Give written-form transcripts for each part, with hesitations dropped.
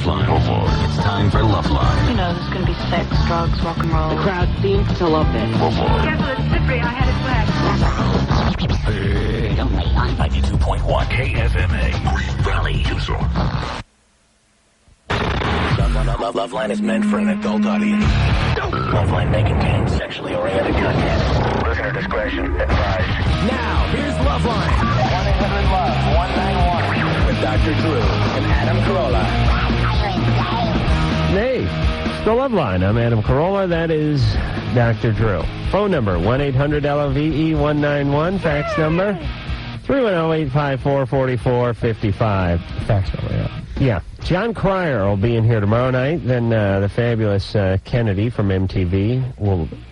Loveline. It's time for Loveline. You know, there's going to be sex, drugs, rock and roll. The crowd seems to love this. Careful, it's slippery. I had it wet. Only on 92.1 KSMA. Green Valley, Tucson. Loveline is meant for an adult audience. Loveline may contain sexually oriented content. Listener discretion advised. Now, here's Loveline. 1-800-LOVE-191 with Dr. Drew and Adam Carolla. Hey, the Loveline. I'm Adam Carolla. That is Dr. Drew. Phone number, 1-800-LOVE-191. Fax number, 310-854-4455. Fax number, yeah. Yeah. John Cryer will be in here tomorrow night. Then the fabulous Kennedy from MTV,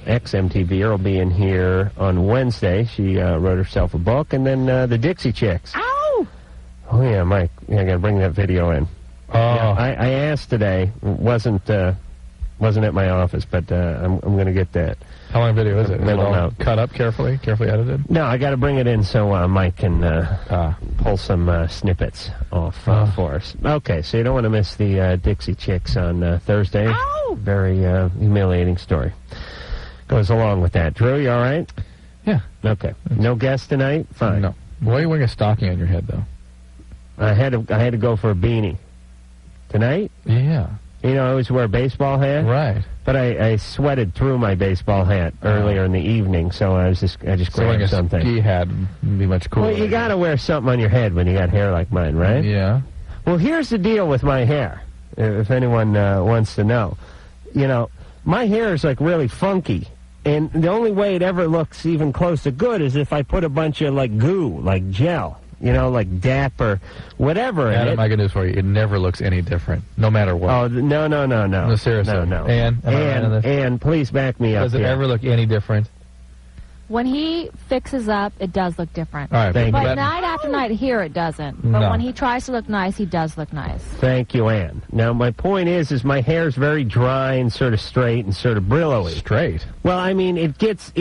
ex-MTVer, will be in here on Wednesday. She wrote herself a book. And then the Dixie Chicks. Ow! Oh, yeah, Mike. Yeah, I got to bring that video in. Oh. Yeah, I asked today. Wasn't at my office, but I'm going to get that. How long a video is it? Is it all Note. cut up carefully edited? No, I got to bring it in so Mike can pull some snippets off for us. Okay, so you don't want to miss the Dixie Chicks on Thursday. Ow! Very humiliating story. Goes along with that. Drew, you all right? Yeah. Okay. No guest tonight? Fine. No. Why are you wearing a stocking on your head, though? I had to go for a beanie. Tonight? Yeah. You know, I always wear a baseball hat. Right. But I sweated through my baseball hat earlier in the evening, so I just grabbed something. So a ski hat would be much cooler. Well, you got to wear something on your head when you got hair like mine, right? Yeah. Well, here's the deal with my hair, if anyone wants to know. You know, my hair is like really funky, and the only way it ever looks even close to good is if I put a bunch of like goo, like gel. You know, like DAP or whatever. Adam, I can do this for you. It never looks any different, no matter what. Oh, no. No, seriously. No. And please back me up. Does it ever look any different? When he fixes up, it does look different. All right, but night after night here, it doesn't. But when he tries to look nice, he does look nice. Thank you, Ann. Now, my point is my hair is very dry and sort of straight and sort of brillowy. Straight? Well, I mean, it gets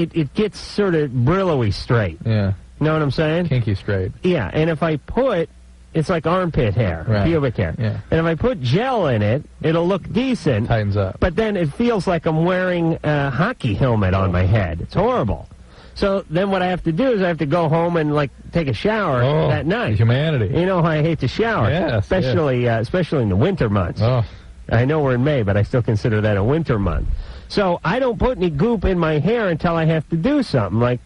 sort of brillowy straight. Yeah. You know what I'm saying? Kinky straight. Yeah, and if I put, it's like armpit hair, pubic hair. Yeah. And if I put gel in it, it'll look decent. Tightens up. But then it feels like I'm wearing a hockey helmet on my head. It's horrible. So then what I have to do is I have to go home and, like, take a shower that night. Humanity. You know how I hate to shower. Yes, especially in the winter months. Oh. I know we're in May, but I still consider that a winter month. So I don't put any goop in my hair until I have to do something, like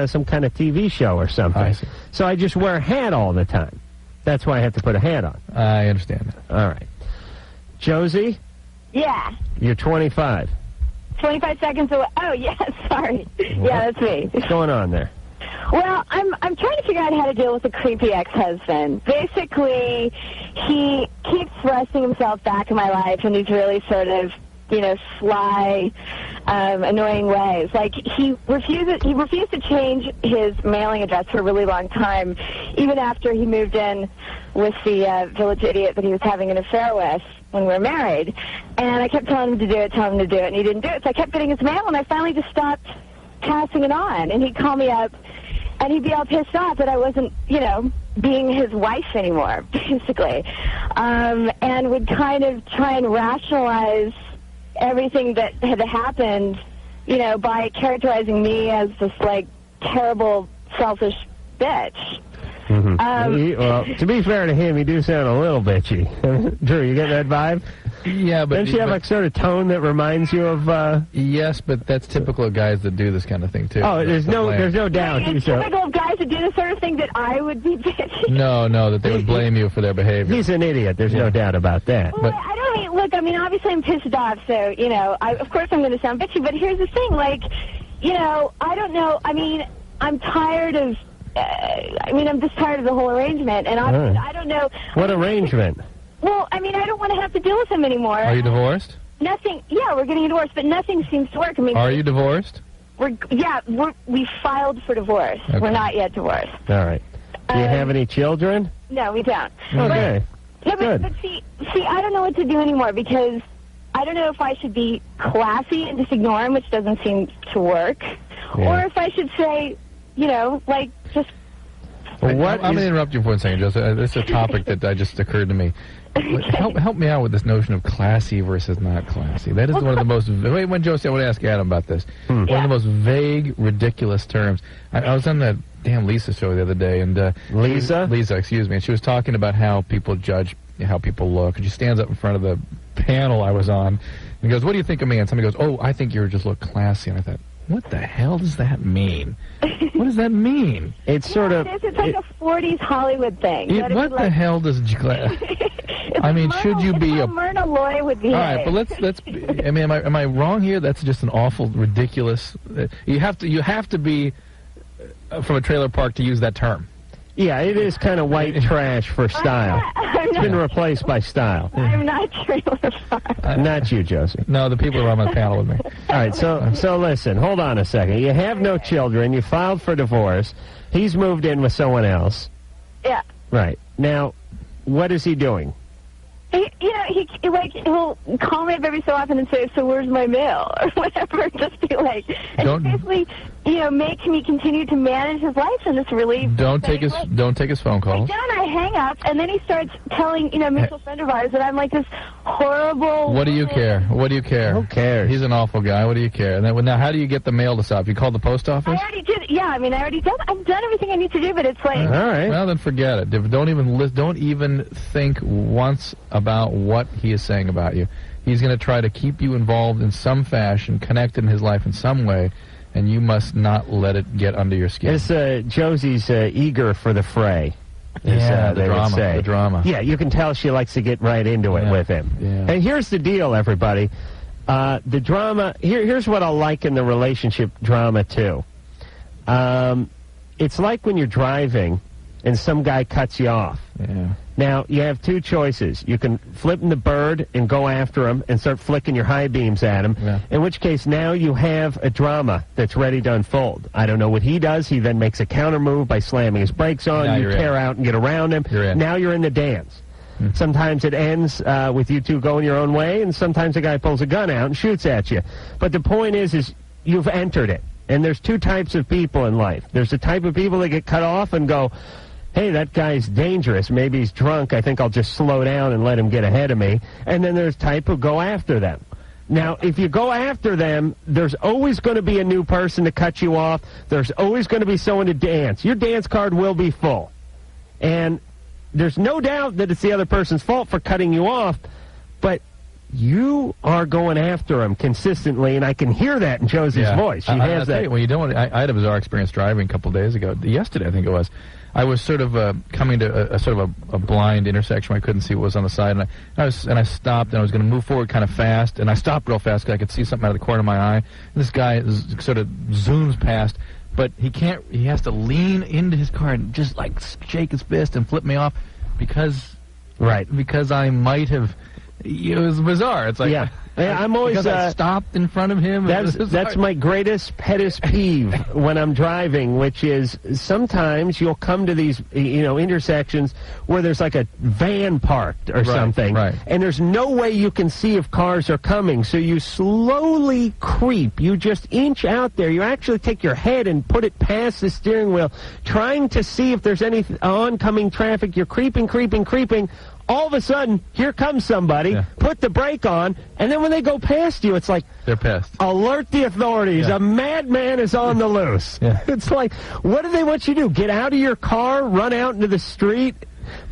some kind of TV show or something. I see. So I just wear a hat all the time. That's why I have to put a hat on. I understand that. All right. Josie? Yeah. You're 25. 25 seconds away. Oh, yeah, sorry. Yeah, that's me. What's going on there? Well, I'm trying to figure out how to deal with a creepy ex-husband. Basically, he keeps thrusting himself back in my life in these really sort of, sly, annoying ways. Like, he refused to change his mailing address for a really long time, even after he moved in with the village idiot that he was having an affair with when we were married. And I kept telling him to do it, and he didn't do it. So I kept getting his mail, and I finally just stopped passing it on. And he'd call me up, and he'd be all pissed off that I wasn't, being his wife anymore, basically. And would kind of try and rationalize everything that had happened, by characterizing me as this, like, terrible, selfish bitch. Mm-hmm. Well, to be fair to him, you do sound a little bitchy. Drew, you get that vibe? Yeah, but... Doesn't she have, like, sort of tone that reminds you of... Yes, but that's typical of guys that do this kind of thing, too. Oh, there's no doubt. It's typical of guys that do the sort of thing that I would be bitchy. No, that they would blame you for their behavior. He's an idiot. There's no doubt about that. Well, I mean, obviously I'm pissed off, so, of course I'm going to sound bitchy, but here's the thing, like, I don't know, I mean, I'm tired of... I'm just tired of the whole arrangement, and I don't know... What arrangement? Well, I mean, I don't want to have to deal with him anymore. Are you divorced? Nothing. Yeah, we're getting a divorce, but nothing seems to work. I mean, are you divorced? We filed for divorce. Okay. We're not yet divorced. All right. Do you have any children? No, we don't. Okay. But see, I don't know what to do anymore, because I don't know if I should be classy and just ignore him, which doesn't seem to work, or if I should say, just Well, I'm going to interrupt you for 1 second, Joseph. This is a topic that just occurred to me. Help me out with this notion of classy versus not classy. That is one of the most... Wait, when Josie, I want to ask Adam about this. One of the most vague, ridiculous terms. I was on that damn Lisa show the other day, and... Lisa, excuse me. And she was talking about how people judge how people look. And she stands up in front of the panel I was on and goes, "What do you think of me?" And somebody goes, "Oh, I think you just look classy." And I thought, what the hell does that mean? What does that mean? It's sort of... It's like a 40s Hollywood thing. What the hell does... I mean, should you be a... Myrna Loy would be... All right, but let's... I mean, am I wrong here? That's just an awful, ridiculous... You have to be from a trailer park to use that term. Yeah, it is kind of white trash for style. It's been replaced by style. I'm not trailer park. Not you, Josie. No, the people who are on the panel with me. All right, so listen, hold on a second. You have no children. You filed for divorce. He's moved in with someone else. Yeah. Right. Now, what is he doing? He'll call me up every so often and say, "So where's my mail?" or whatever. Just be like, and basically, make me continue to manage his life in this really. Don't take his phone calls. I hang up, and then he starts telling mutual friend of ours that I'm like this horrible. What do you care? What do you care? Who cares? He's an awful guy. What do you care? And then, now, how do you get the mail to stop? You called the post office? I already did. Yeah, I mean, I've done everything I need to do, but it's like. All right. Well, then forget it. Don't even think once about what he is saying about you. He's going to try to keep you involved in some fashion, connected in his life in some way, and you must not let it get under your skin. Josie's eager for the fray. The drama. Yeah, you can tell she likes to get right into it with him. Yeah. And here's the deal, everybody. The drama, here's what I like in the relationship drama, too. It's like when you're driving and some guy cuts you off. Yeah. Now, you have two choices. You can flip the bird and go after him and start flicking your high beams at him, in which case now you have a drama that's ready to unfold. I don't know what he does. He then makes a counter move by slamming his brakes on. Now you tear out and get around him. Now you're in the dance. Sometimes it ends with you two going your own way, and sometimes a guy pulls a gun out and shoots at you. But the point is you've entered it. And there's two types of people in life. There's the type of people that get cut off and go, "Hey, that guy's dangerous. Maybe he's drunk. I think I'll just slow down and let him get ahead of me." And then there's type who go after them. Now, if you go after them, there's always going to be a new person to cut you off. There's always going to be someone to dance. Your dance card will be full. And there's no doubt that it's the other person's fault for cutting you off, but you are going after him consistently, and I can hear that in Josie's voice. She has that. When you don't, I had a bizarre experience driving a couple of days ago. Yesterday, I think it was. I was sort of coming to a blind intersection where I couldn't see what was on the side, and I stopped, and I was going to move forward kind of fast, and I stopped real fast because I could see something out of the corner of my eye. And this guy sort of zooms past, but he can't. He has to lean into his car and just like shake his fist and flip me off because I might have. It was bizarre. It's like I'm always because I stopped in front of him. That's my greatest peeve when I'm driving, which is sometimes you'll come to these intersections where there's like a van parked or something, and there's no way you can see if cars are coming. So you slowly creep. You just inch out there. You actually take your head and put it past the steering wheel, trying to see if there's any oncoming traffic. You're creeping. All of a sudden, here comes somebody, put the brake on, and then when they go past you, it's like, they're pissed. Alert the authorities. A madman is on the loose. It's like, what do they want you to do? Get out of your car, run out into the street,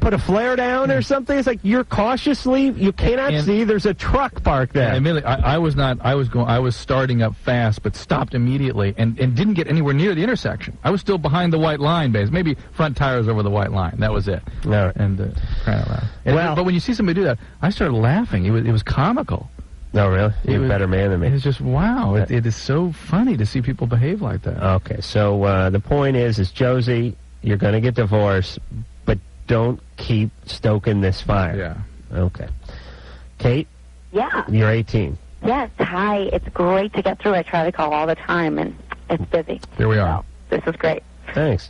put a flare down or something? It's like you're cautiously, you cannot see, there's a truck parked there. Admittedly, I was starting up fast, but stopped immediately and didn't get anywhere near the intersection. I was still behind the white line, maybe front tires over the white line. That was it. No. And crying out loud. But when you see somebody do that, I started laughing. It was comical. No, really? You're a better man than me. It's just, wow. It is so funny to see people behave like that. Okay, so the point is Josie, you're going to get divorced, but don't keep stoking this fire. Yeah. Okay. Kate? Yeah. You're 18. Yes, hi. It's great to get through. I try to call all the time, and it's busy. Here we are. So, this is great. Thanks.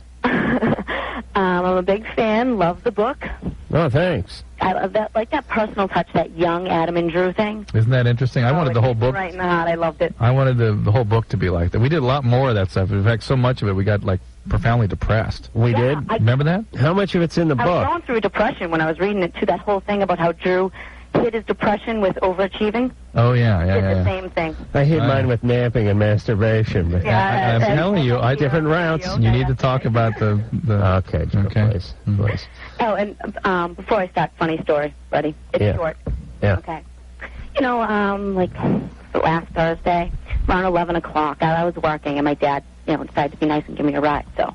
I'm a big fan. Love the book. Oh, thanks. I love that, like that personal touch, that young Adam and Drew thing. Isn't that interesting? I wanted the whole book. Right now, I loved it. I wanted the whole book to be like that. We did a lot more of that stuff. In fact, so much of it, we got like profoundly depressed. We did? Remember that? How much of it's in the I was book? going through depression when I was reading it, too, that whole thing about how Drew hid his depression with overachieving. Oh, yeah. It's the same thing. I hid mine with napping and masturbation. But Yeah, I'm telling you, different routes. You need to talk about the Okay, Joe, please. Please. Oh, and before I start, funny story. Ready? It's short. Yeah. Okay. You know, like last Thursday, around 11 o'clock, I was working, and my dad, decided to be nice and give me a ride. So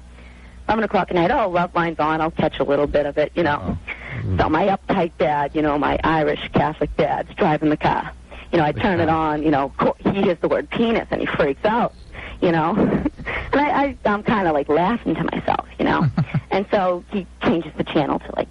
11 o'clock at night, Loveline's on. I'll catch a little bit of it, So my uptight dad, my Irish Catholic dad's driving the car. I turn it on, he hears the word penis, and he freaks out, And I'm kind of, like, laughing to myself, And so he changes the channel to, like,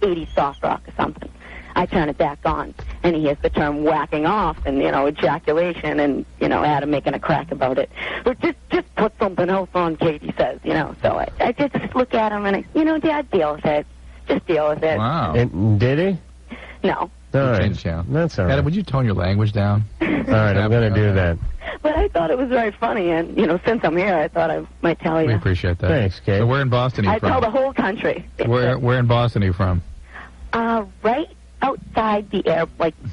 80s soft rock or something. I turn it back on, and he hears the term whacking off and, ejaculation and, Adam making a crack about it. But just put something else on, Katie says, So I just look at him and, Dad, deal with it. Just deal with it. Wow. And did he? No. All right. Change channel. That's all right. Adam, would you tone your language down? All right, I'm going to do that. But I thought it was very funny, and, since I'm here, I thought I might tell you. We appreciate that. Thanks, Kate. So where in Boston are you I from? tell the whole country. Where in Boston are you from? Right outside the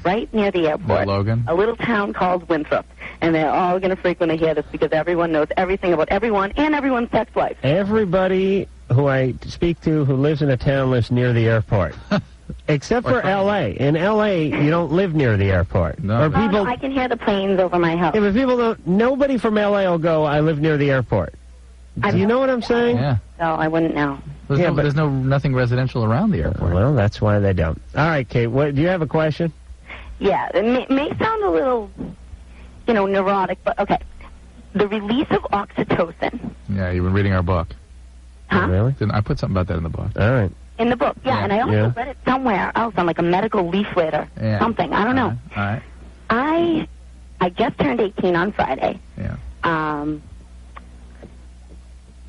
right near the airport. Logan? A little town called Winthrop. And they're all going to frequently hear this because everyone knows everything about everyone and everyone's sex life. Everybody who I speak to who lives in a town lives near the airport. Except for L.A. In L.A., you don't live near the airport. No. Or people, I can hear the planes over my house. yeah, but people don't, nobody from L.A. will go, I live near the airport. Do you know what I'm saying? Yeah. So I wouldn't know. There's nothing residential around the airport. Well, that's why they don't. All right, Kate, do you have a question? Yeah, it may sound a little, neurotic, but okay. The release of oxytocin. Yeah, you've been reading our book. Huh? Really? I put something about that in the book. All right. In the book, yeah. And I also read it somewhere else on like a medical leaflet or something. I don't know. All right. I just turned 18 on Friday. Yeah.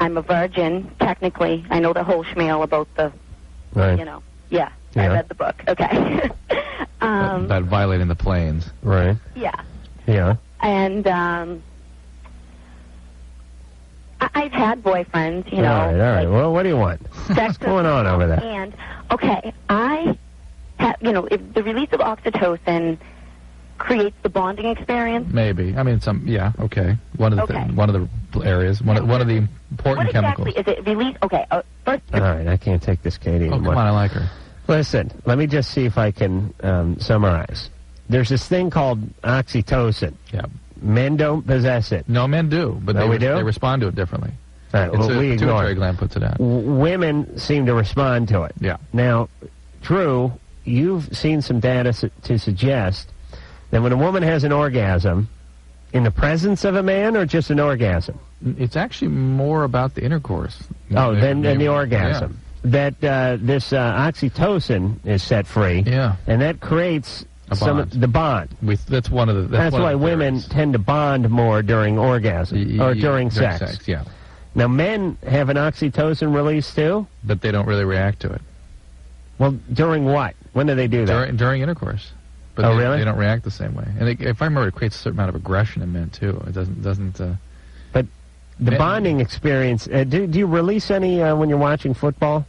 I'm a virgin, technically. I know the whole schmeal about the, Right. Yeah, I read the book. Okay. About violating the planes. Right. Yeah. Yeah. And I've had boyfriends, All right. Well, what do you want? What's going on over there? And, okay, I have, if the release of oxytocin creates the bonding experience. Maybe. I mean, okay. One of the areas, one of the important chemicals. What exactly is it release? Okay, first. All right, I can't take this, Katie, Oh, anymore. come on, I like her. Listen, let me just see if I can summarize. There's this thing called oxytocin. Yeah. Men don't possess it. No, men do, but we do? they respond to it differently. All right, It's well, we a ignore pituitary it. gland puts it out. Women seem to respond to it. Yeah. Now, Drew, you've seen some data to suggest that when a woman has an orgasm, in the presence of a man or just an orgasm? It's actually more about the intercourse. Than the orgasm. Yeah. That this oxytocin is set free. Yeah. And that creates the bond. That's one of the. That's why women tend to bond more during orgasm or during sex. Yeah. Now, men have an oxytocin release too? But they don't really react to it. Well, during what? When do they do that? During intercourse. But really? They don't react the same way. And if I remember, it creates a certain amount of aggression in men too. It doesn't. But the bonding experience. Do you release any when you're watching football?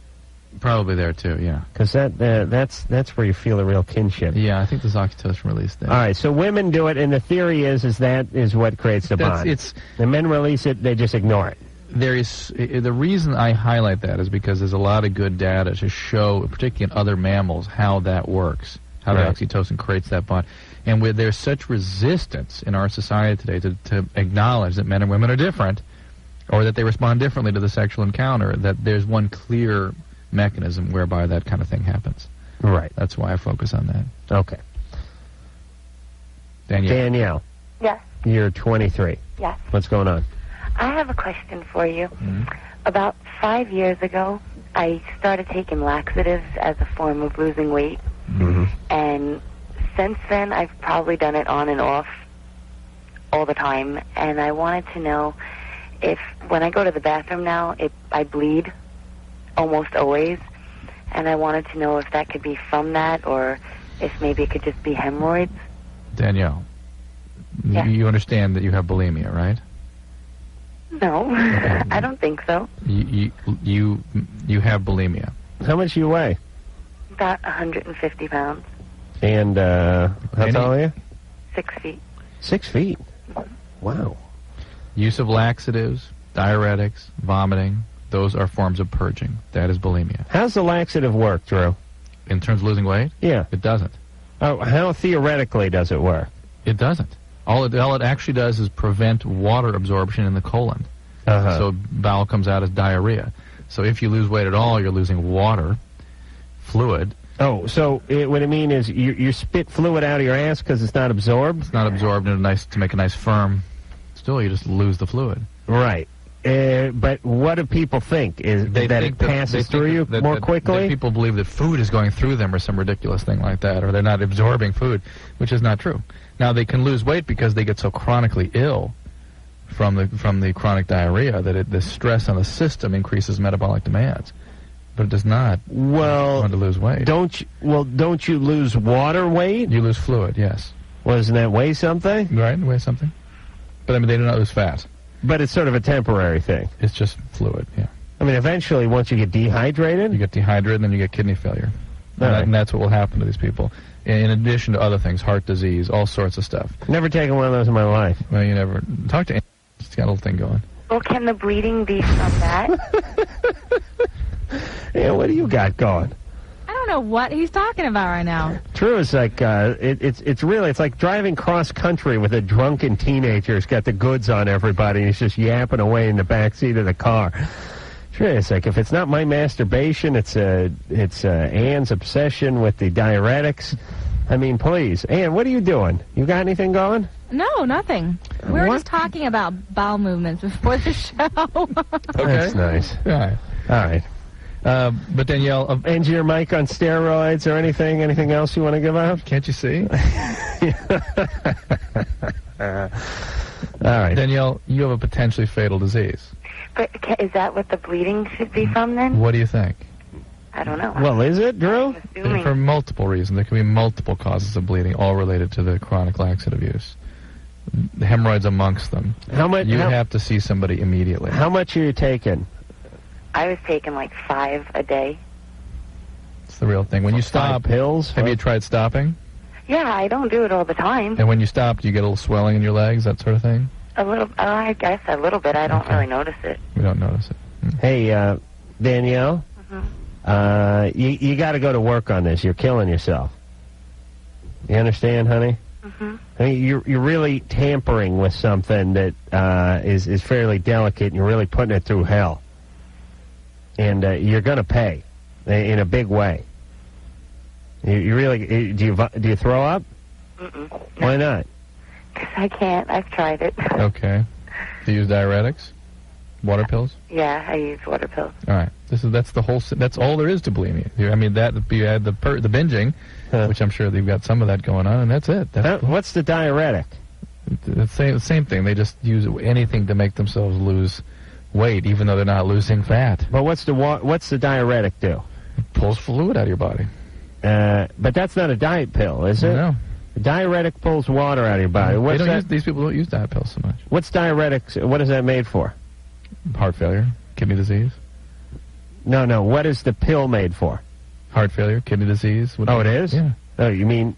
Probably there too. Yeah. Because that's where you feel a real kinship. Yeah, I think there's oxytocin release there. All right, so women do it, and the theory is that is what creates the bond. The men release it, they just ignore it. There is the reason I highlight that is because there's a lot of good data to show, particularly in other mammals, how that works, how the oxytocin creates that bond. And there's such resistance in our society today to acknowledge that men and women are different, or that they respond differently to the sexual encounter, that there's one clear mechanism whereby that kind of thing happens. Right. That's why I focus on that. Okay. Danielle. Yes. You're 23. Yes. What's going on? I have a question for you. Mm-hmm. About 5 years ago, I started taking laxatives as a form of losing weight. Mm-hmm. And since then, I've probably done it on and off all the time. And I wanted to know if, when I go to the bathroom now, I bleed almost always. And I wanted to know if that could be from that, or if maybe it could just be hemorrhoids. Danielle, Yeah. you understand that you have bulimia, right? No, I don't think so. You have bulimia. How much do you weigh? About 150 pounds. And how tall are you? 6 feet. 6 feet. Wow. Use of laxatives, diuretics, vomiting, those are forms of purging. That is bulimia. How's the laxative work, Drew? In terms of losing weight? Yeah. It doesn't. Oh, how theoretically does it work? It doesn't. All it actually does is prevent water absorption in the colon. So bowel comes out as diarrhea. So if you lose weight at all, you're losing water, fluid. Oh, so what I mean is you spit fluid out of your ass because it's not absorbed? It's not absorbed to make a nice firm stool. You just lose the fluid. Right. But what do people think? Is that it passes through you more quickly? That people believe that food is going through them or some ridiculous thing like that, or they're not absorbing food, which is not true. Now, they can lose weight because they get so chronically ill from the chronic diarrhea that the stress on the system increases metabolic demands. But it does not want to lose weight. Don't you lose water weight? You lose fluid, yes. Well, doesn't that weigh something? Right, weigh something. But I mean, they do not lose fat. But it's sort of a temporary thing. It's just fluid, yeah. I mean, eventually, once you get dehydrated? You get dehydrated, and then you get kidney failure. And that's what will happen to these people. In addition to other things, heart disease, all sorts of stuff. Never taken one of those in my life. Well, you never. Talk to Andy. She's got a little thing going. Well, can the bleeding be from that? Yeah, what do you got going? I don't know what he's talking about right now. True, it's like it's like driving cross country with a drunken teenager who's got the goods on everybody and he's just yapping away in the back seat of the car. Sure, it's like if it's not my masturbation, it's Ann's obsession with the diuretics. I mean, please, Ann, what are you doing? You got anything going? No, nothing. We were just talking about bowel movements before the show. Okay, that's nice. All right. But Danielle, engineer Mike on steroids or anything? Anything else you want to give out? Can't you see? All right, Danielle, you have a potentially fatal disease. But is that what the bleeding should be from then? What do you think? I don't know. Well, is it, Drew? For multiple reasons. There can be multiple causes of bleeding, all related to the chronic laxative use. The hemorrhoids amongst them. How much? You have to see somebody immediately. How much are you taking? I was taking like 5 a day. It's the real thing. When you stop, 5 pills? Have you tried stopping? Yeah, I don't do it all the time. And when you stop, do you get a little swelling in your legs, that sort of thing? A little, I guess a little bit. I don't really notice it. We don't notice it. Hey, Danielle, you got to go to work on this. You're killing yourself. You understand, honey? I mean, you're really tampering with something that is fairly delicate, and you're really putting it through hell. And you're going to pay in a big way. You really do you throw up? No. Why not? Because I can't. I've tried it. Okay. Do you use diuretics? Water pills? Yeah, I use water pills. All right. That's all there is to bulimia. I mean, you add the binging, which I'm sure they've got some of that going on, and that's it. What's the diuretic? The same thing. They just use anything to make themselves lose weight, even though they're not losing fat. But what's the diuretic do? It pulls fluid out of your body. But that's not a diet pill, is it? No. The diuretic pulls water out of your body. These people don't use diet pills so much. What's diuretics? What is that made for? Heart failure, kidney disease. No. What is the pill made for? Heart failure, kidney disease. It is? Yeah. Oh, you mean...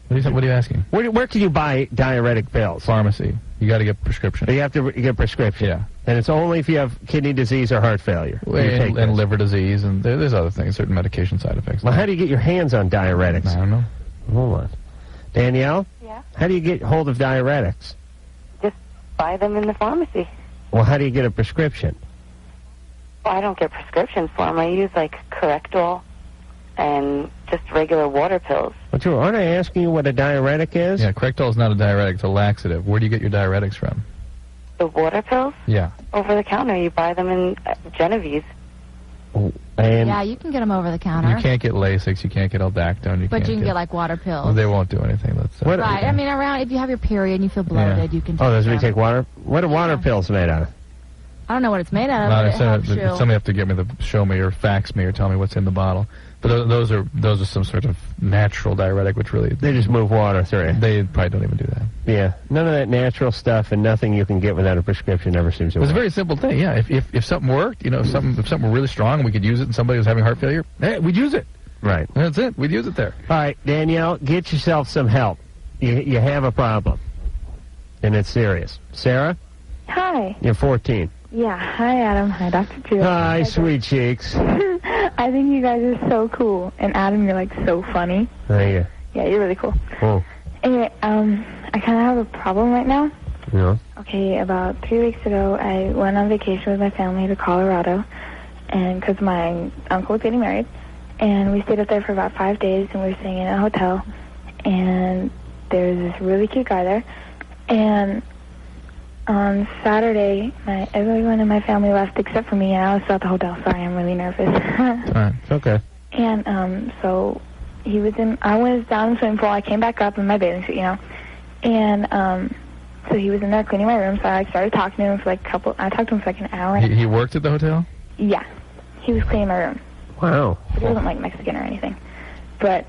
What are you asking? Where can you buy diuretic pills? Pharmacy. You got to get prescription. You have to get prescription. Yeah. And it's only if you have kidney disease or heart failure. And liver disease, and there's other things, certain medication side effects. Well, how do you get your hands on diuretics? I don't know. Hold on. Danielle? Yeah? How do you get hold of diuretics? Just buy them in the pharmacy. Well, how do you get a prescription? Well, I don't get prescriptions for them. I use, like, Correctol and just regular water pills. But aren't I asking you what a diuretic is? Yeah, Correctol is not a diuretic, it's a laxative. Where do you get your diuretics from? The water pills? Yeah. Over the counter. You buy them in Genevieve's. And yeah, you can get them over the counter. You can't get Lasix, you can't get Aldactone. But you can get like water pills. They won't do anything. Right. I mean, if you have your period and you feel bloated, you can take those we take water? What are water pills made out of? I don't know what it's made out of. But it helps you. Somebody have to show me or fax me or tell me what's in the bottle. But those are some sort of natural diuretic, which really They just move water through it. they probably don't even do that. Yeah, none of that natural stuff and nothing you can get without a prescription ever seems to work. It's a very simple thing. Yeah, if something worked, if something were really strong and we could use it, and somebody was having heart failure, we'd use it. Right. That's it. We'd use it there. All right, Danielle, get yourself some help. You have a problem, and it's serious. Sarah, Hi. you're 14. Yeah. Hi, Adam. Hi, Dr. Drew. Hi, sweet cheeks. I think you guys are so cool. And Adam, you're like so funny. Thank you. Yeah, you're really cool. Oh, Anyway, I kind of have a problem right now. yeah. Okay, about 3 weeks ago, I went on vacation with my family to Colorado, and because my uncle was getting married, and we stayed up there for about 5 days, and we were staying in a hotel, and there was this really cute guy there, and on Saturday, everyone in my family left except for me, and I was still at the hotel. Sorry, I'm really nervous. All right. It's okay. And so I was down in the swimming pool. I came back up in my bathing suit, and so he was in there cleaning my room. So I started talking to him for I talked to him for like an hour. He worked at the hotel? Yeah, he was cleaning my room. Wow. But he wasn't like Mexican or anything. But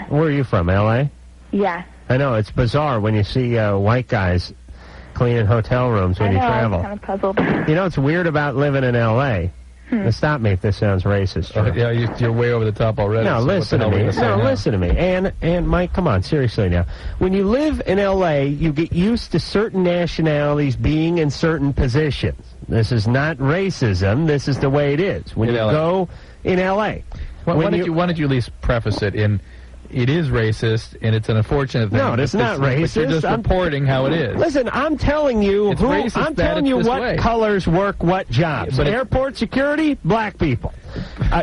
Where are you from, L.A.? yeah. I know, it's bizarre when you see white guys cleaning hotel rooms when you travel. I was kind of puzzled. You know what's weird about living in L.A.? Now, stop me if this sounds racist. Drew. Yeah, you're way over the top already. No, so listen to what the hell me. are we gonna say now? Listen to me. And Mike, come on, seriously now. When you live in L.A., you get used to certain nationalities being in certain positions. This is not racism. This is the way it is. When In you LA. go in L.A. Why don't you at least preface it in, it is racist, and it's an unfortunate thing. No, it's not But racist. you're just reporting how it is. Listen, I'm telling you It's racist I'm that telling it's you this what way. colors work what jobs. But Airport security, black people.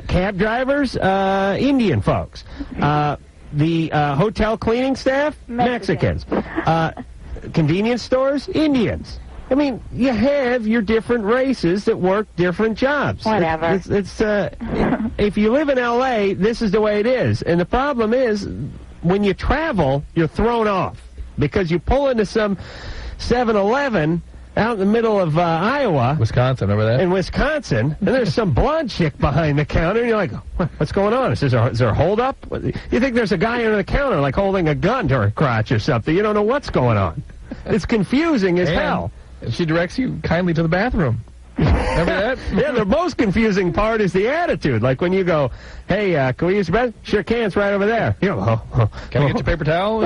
Cab drivers, Indian folks. The hotel cleaning staff, Mexicans. Convenience stores, Indians. I mean, you have your different races that work different jobs. Whatever. If you live in L.A., this is the way it is. And the problem is, when you travel, you're thrown off. Because you pull into some 7-Eleven out in the middle of Iowa. Wisconsin, remember that? In Wisconsin, and there's some blonde chick behind the counter, and you're like, what's going on? Is there a hold-up? You think there's a guy under the counter, like, holding a gun to her crotch or something. You don't know what's going on. It's confusing as hell. She directs you kindly to the bathroom. Remember that? Yeah, the most confusing part is the attitude. Like when you go, hey, can we use the bathroom? Sure can, it's right over there. You go, Can I get your paper towel?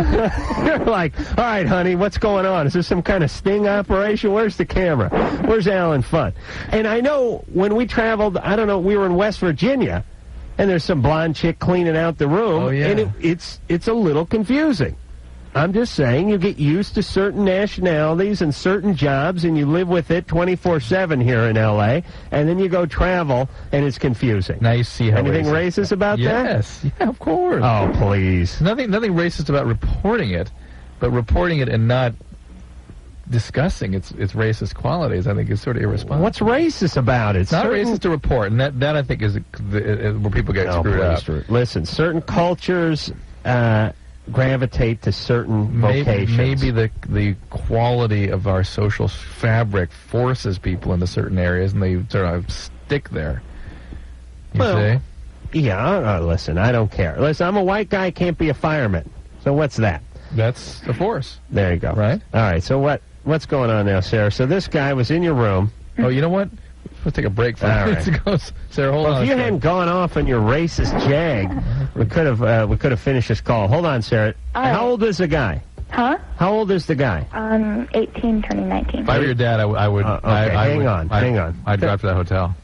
You're like, all right, honey, what's going on? Is this some kind of sting operation? Where's the camera? Where's Alan Fudd? And I know when we traveled, I don't know, we were in West Virginia, and there's some blonde chick cleaning out the room, Oh, yeah. and it's a little confusing. I'm just saying, you get used to certain nationalities and certain jobs, and you live with it 24/7 here in L.A., and then you go travel, and it's confusing. Now you see how Anything racist about that? Yes. Yeah, of course. Oh, please. Nothing racist about reporting it, but reporting it and not discussing its racist qualities, I think, is sort of irresponsible. What's racist about it? It's not racist to report, and that I think is where people get screwed up. Listen, certain cultures gravitate to certain vocations. Maybe the quality of our social fabric forces people into certain areas, and they sort of stick there. You see? Yeah, listen, I don't care. Listen, I'm a white guy, can't be a fireman. So what's that? That's a force. There you go. Right? All right, so what's going on now, Sarah? So this guy was in your room. Oh, you know what? Let's take a break for All minutes ago. Sarah, hold on. If you hadn't gone off on your racist jag, we could have finished this call. Hold on, Sarah. All right. How old is the guy? Huh? How old is the guy? 18, turning 19. If I were your dad, I would. Hang on. I'd drive to that hotel.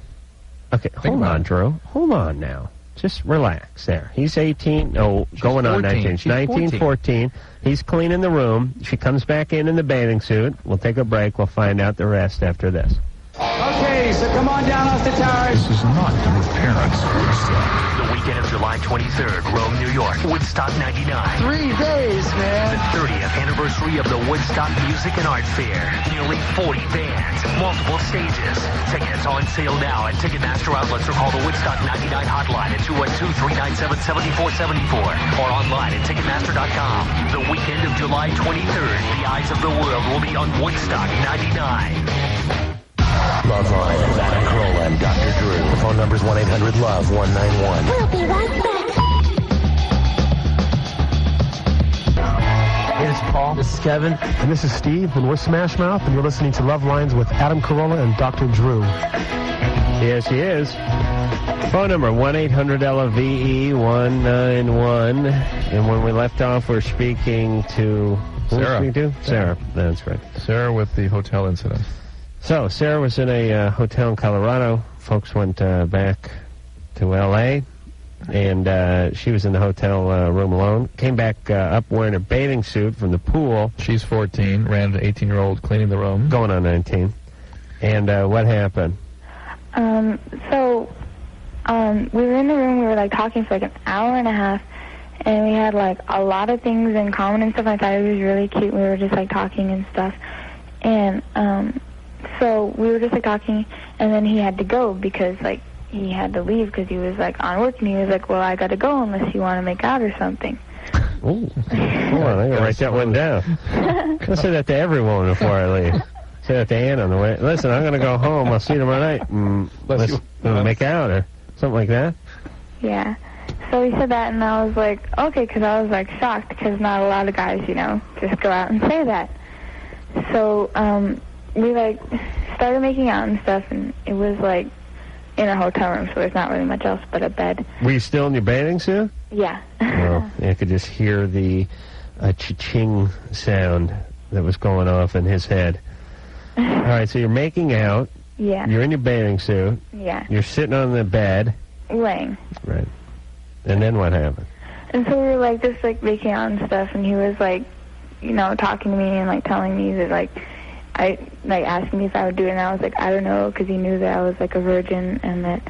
Okay, hold on, Drew. Hold on now. Just relax there. He's 18. Oh, going on 19. She's 19, 14. He's cleaning the room. She comes back in the bathing suit. We'll take a break. We'll find out the rest after this. Okay, so come on down off the towers. This is not your parents' first love. The weekend of July 23rd, Rome, New York, Woodstock 99. 3 days, man. The 30th anniversary of the Woodstock Music and Art Fair. Nearly 40 bands, multiple stages. Tickets on sale now at Ticketmaster outlets or call the Woodstock 99 hotline at 212-397-7474 or online at Ticketmaster.com. The weekend of July 23rd, the eyes of the world will be on Woodstock 99. Loveline with Adam Carolla and Dr. Drew. The phone number's 1-800-LOVE-191. We'll be right back. This is Kevin. And this is Steve, and we're Smash Mouth, and you're listening to Love Lines with Adam Carolla and Dr. Drew. Yes, he is. Phone number, 1-800-LOVE-191. And when we left off, we're speaking to... Sarah. Sarah. That's right. Sarah with the hotel incident. So, Sarah was in a hotel in Colorado. Folks went back to L.A., and she was in the hotel room alone. Came back up wearing a bathing suit from the pool. She's 14, ran an 18-year-old cleaning the room. Going on 19. And what happened? We were in the room, we were, like, talking for, like, an hour and a half, and we had, like, a lot of things in common and stuff. I thought it was really cute. We were just, like, talking and stuff. And, so we were just, like, talking, and then he had to go because, like, he had to leave because he was, like, on work, and he was like, well, I got to go unless you want to make out or something. Ooh. Hold on, I got to write that one down. I'll say that to every woman before I leave. Say that to Ann on the way. Listen, I'm going to go home. I'll see you tomorrow night. Let's make out or something like that. Yeah. So he said that, and I was like, okay, because I was, like, shocked because not a lot of guys, you know, just go out and say that. So we, like, started making out and stuff, and it was, like, in a hotel room, so there's not really much else but a bed. Were you still in your bathing suit? Yeah. Well, I could just hear the cha-ching sound that was going off in his head. All right, so you're making out. Yeah. You're in your bathing suit. Yeah. You're sitting on the bed. Laying. Right. And then what happened? And so we were, like, just, like, making out and stuff, and he was, like, you know, talking to me and, like, telling me that, like, asking me if I would do it, and I was like, I don't know, because he knew that I was, like, a virgin, and that,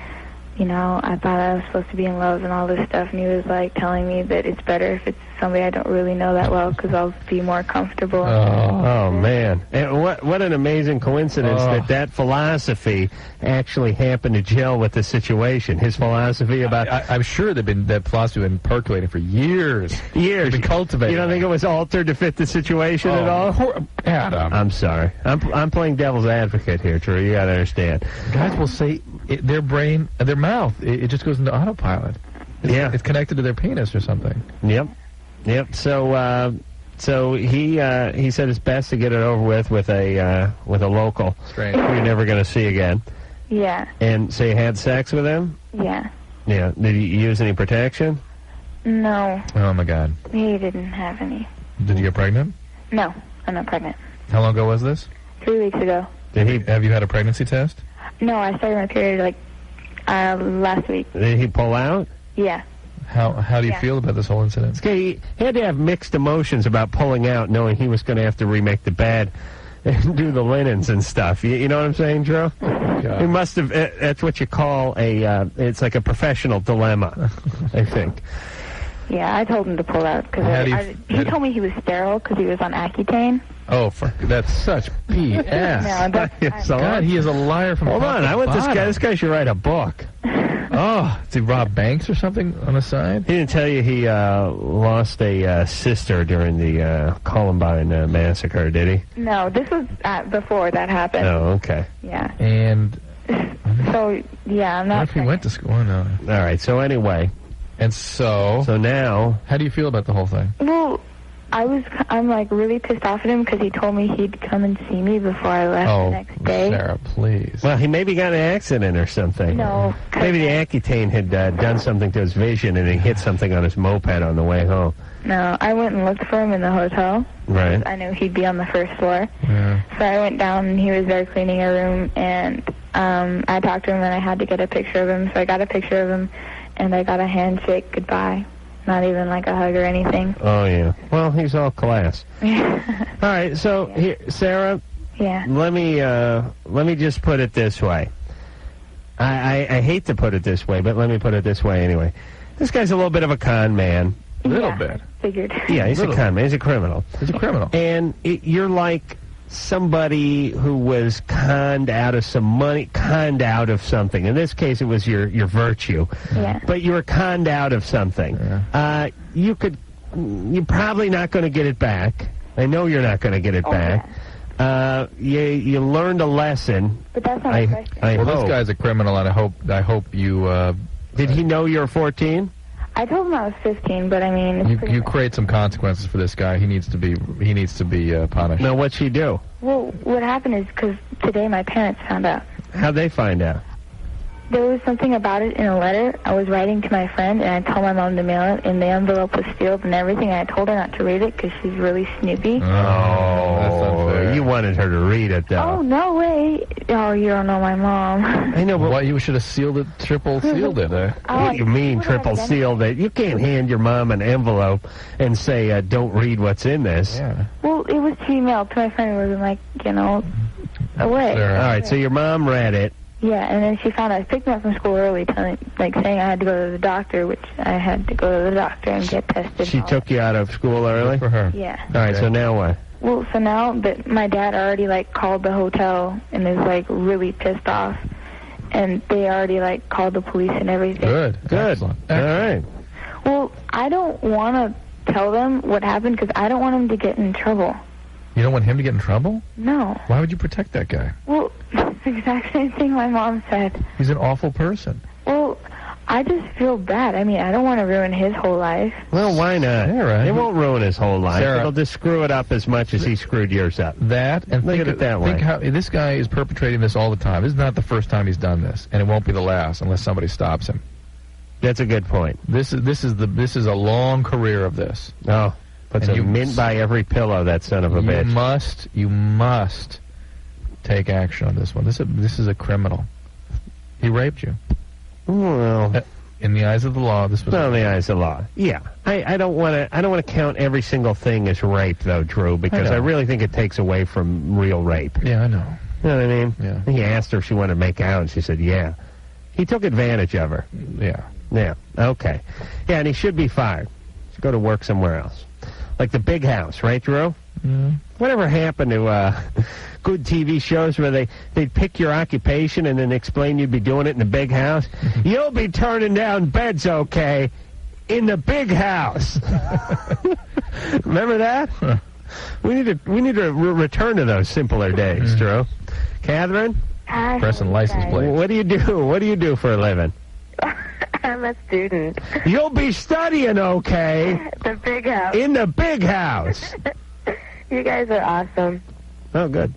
you know, I thought I was supposed to be in love and all this stuff, and he was, like, telling me that it's better if it's somebody I don't really know that well, because I'll be more comfortable. Oh, man. And what an amazing coincidence that philosophy actually happened to gel with the situation. His philosophy about... I'm sure that philosophy had been percolating for years. Years. Been cultivated. You don't think it was altered to fit the situation at all? Adam. I'm sorry. I'm playing devil's advocate here, Drew. You got to understand. Guys will say their brain, their mouth, it just goes into autopilot. It's connected to their penis or something. Yep. So he said it's best to get it over with a local. Strange. Who you're never going to see again. Yeah. And so you had sex with him? Yeah. Yeah. Did you use any protection? No. Oh my God. He didn't have any. Did you get pregnant? No, I'm not pregnant. How long ago was this? 3 weeks ago. Have you had a pregnancy test? No, I started my period, like, last week. Did he pull out? Yeah. How do you feel about this whole incident? He had to have mixed emotions about pulling out, knowing he was going to have to remake the bed and do the linens and stuff. You know what I'm saying, Drew? He must have. That's what you call it's like a professional dilemma, I think. Yeah, I told him to pull out because he told me he was sterile because he was on Accutane. Oh, that's such BS. No, God, he is a liar from Hold on, I want this guy. This guy should write a book. Oh, did he rob banks or something on the side? He didn't tell you he lost a sister during the Columbine massacre, did he? No, this was before that happened. Oh, okay. Yeah. And so, yeah, I'm not. What if he went to school? Oh, no. All right. So anyway, and so now, how do you feel about the whole thing? Well, I'm like really pissed off at him because he told me he'd come and see me before I left the next day. Sarah, please. Well, he maybe got in an accident or something. No. Maybe the Accutane had done something to his vision and he hit something on his moped on the way home. No, I went and looked for him in the hotel. Right. I knew he'd be on the first floor. Yeah. So I went down and he was there cleaning a room, and I talked to him and I had to get a picture of him. So I got a picture of him and I got a handshake goodbye. Not even like a hug or anything. Oh, yeah. Well, he's all class. All right, so here, Sarah. Yeah. Let me just put it this way. I hate to put it this way, but let me put it this way anyway. This guy's a little bit of a con man. A little bit. Figured. Yeah, he's a con man. He's a criminal. He's a criminal. And you're like somebody who was conned out of some money, conned out of something. In this case, it was your virtue. Yeah. But you were conned out of something. Yeah. You're probably not going to get it back. I know you're not going to get it back. Yeah. You learned a lesson. But that's not a question. Well, this guy's a criminal, and I hope you. Did he know you're 14? I told him I was 15, but I mean, it's pretty You create some consequences for this guy. He needs to be punished. Now, what'd she do? Well, what happened is because today my parents found out. How'd they find out? There was something about it in a letter I was writing to my friend, and I told my mom to mail it, and the envelope was sealed and everything, and I told her not to read it because she's really snoopy. Oh, you wanted her to read it, though. Oh, no way. Oh, you don't know my mom. I know, but why you should have sealed it, triple sealed it. What do you mean triple sealed it? You can't hand your mom an envelope and say, don't read what's in this. Yeah. Well, it was emailed to my friend. It wasn't like, away. All right, so your mom read it. Yeah, and then she found out. I picked me up from school early, saying I had to go to the doctor, which I had to go to the doctor and get tested. She took you out of school early? For her. Yeah. All right, so now what? Well, so now that my dad already, called the hotel and is, really pissed off, and they already, called the police and everything. Good. Excellent. All right. Well, I don't want to tell them what happened because I don't want him to get in trouble. You don't want him to get in trouble? No. Why would you protect that guy? Well, it's the exact same thing my mom said. He's an awful person. Well, I just feel bad. I mean, I don't want to ruin his whole life. Well, why not? Yeah, right. It won't ruin his whole life. Sarah, It'll just screw it up as much as he screwed yours up. That, and Look think at it that way. Think how this guy is perpetrating this all the time. This is not the first time he's done this, and it won't be the last unless somebody stops him. That's a good point. This is a long career of this. Oh. Puts a mint by every pillow, that son of a bitch. You must take action on this one. This is a criminal. He raped you. Well, in the eyes of the law, this was. Well, in the eyes of the law, yeah. I don't want to count every single thing as rape, though, Drew, because I really think it takes away from real rape. Yeah, I know. You know what I mean? Yeah. He asked her if she wanted to make out, and she said, yeah. He took advantage of her. Yeah. Yeah. Okay. Yeah, and he should be fired. Should go to work somewhere else. Like the Big House, right, Drew? Mm. Whatever happened to good TV shows where they'd pick your occupation and then explain you'd be doing it in the Big House? You'll be turning down beds, okay, in the Big House. Remember that? Huh. We need to return to those simpler days, Drew. Catherine? Pressing license plate. What do you do? What do you do for a living? I'm a student. You'll be studying, okay? The Big House. In the Big House. You guys are awesome. Oh, good.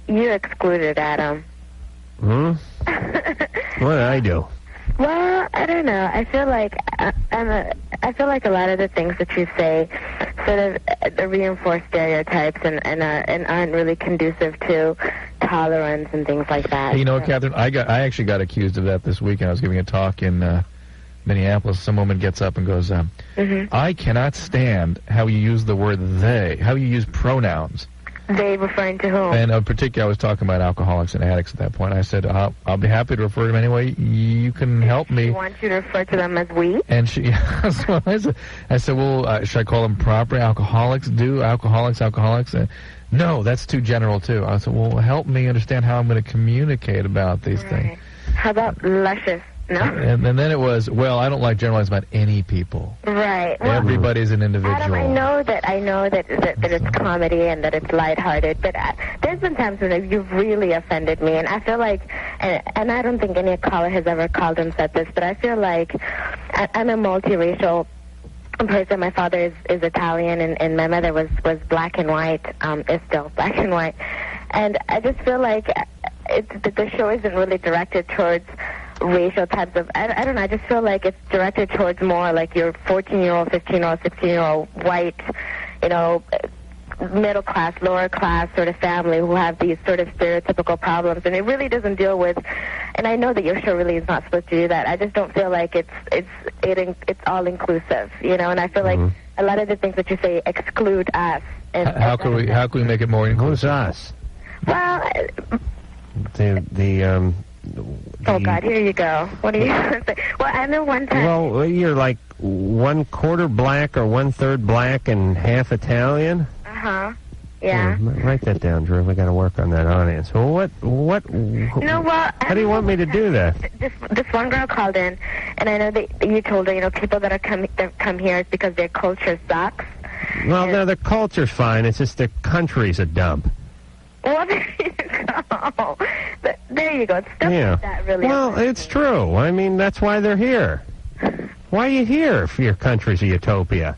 You excluded Adam. Hmm? What did I do? Well, I don't know. I feel like I feel like a lot of the things that you say sort of reinforce stereotypes and aren't really conducive to tolerance and things like that. Hey, you know what, Catherine? I actually got accused of that this weekend. I was giving a talk in Minneapolis. Some woman gets up and goes, I cannot stand how you use the word they, how you use pronouns. They referring to whom? And in particular, I was talking about alcoholics and addicts at that point. I said, I'll be happy to refer to them any way you can help me. She wants you to refer to them as we? And she, that's what I said, well, should I call them proper alcoholics? Do alcoholics? No, that's too general, too. I said, well, help me understand how I'm going to communicate about these things. How about luscious? No? And then it was, well, I don't like generalizing about any people. Right. Well, everybody's an individual. Adam, I know that it's comedy and that it's lighthearted, but there's been times when you've really offended me, and I feel like, and I don't think any caller has ever called and said this, but I feel like I'm a multiracial person. My father is Italian, and my mother was black and white, is still black and white, and I just feel like the show isn't really directed towards racial types of, I don't know, I just feel like it's directed towards more like your 14-year-old, 15-year-old, 16-year-old white, middle class, lower class sort of family who have these sort of stereotypical problems, and it really doesn't deal with, and I know that your show really is not supposed to do that. I just don't feel like it's all inclusive, and I feel like a lot of the things that you say exclude us. And how can we make it more inclusive? Who's us? Well, oh God, here you go. What do you say? Well, I know one time. Well, you're like 1/4 black or 1/3 black and half Italian. Yeah. Write that down, Drew. We got to work on that audience. Well, what? No, well. How do you want me to do that? This one girl called in, and I know that you told her, people that come here is because their culture sucks. Well, no, their culture's fine. It's just their country's a dump. Well, there you go. There you go. It's stuff like that, really. Well, it's true. I mean, that's why they're here. Why are you here if your country's a utopia?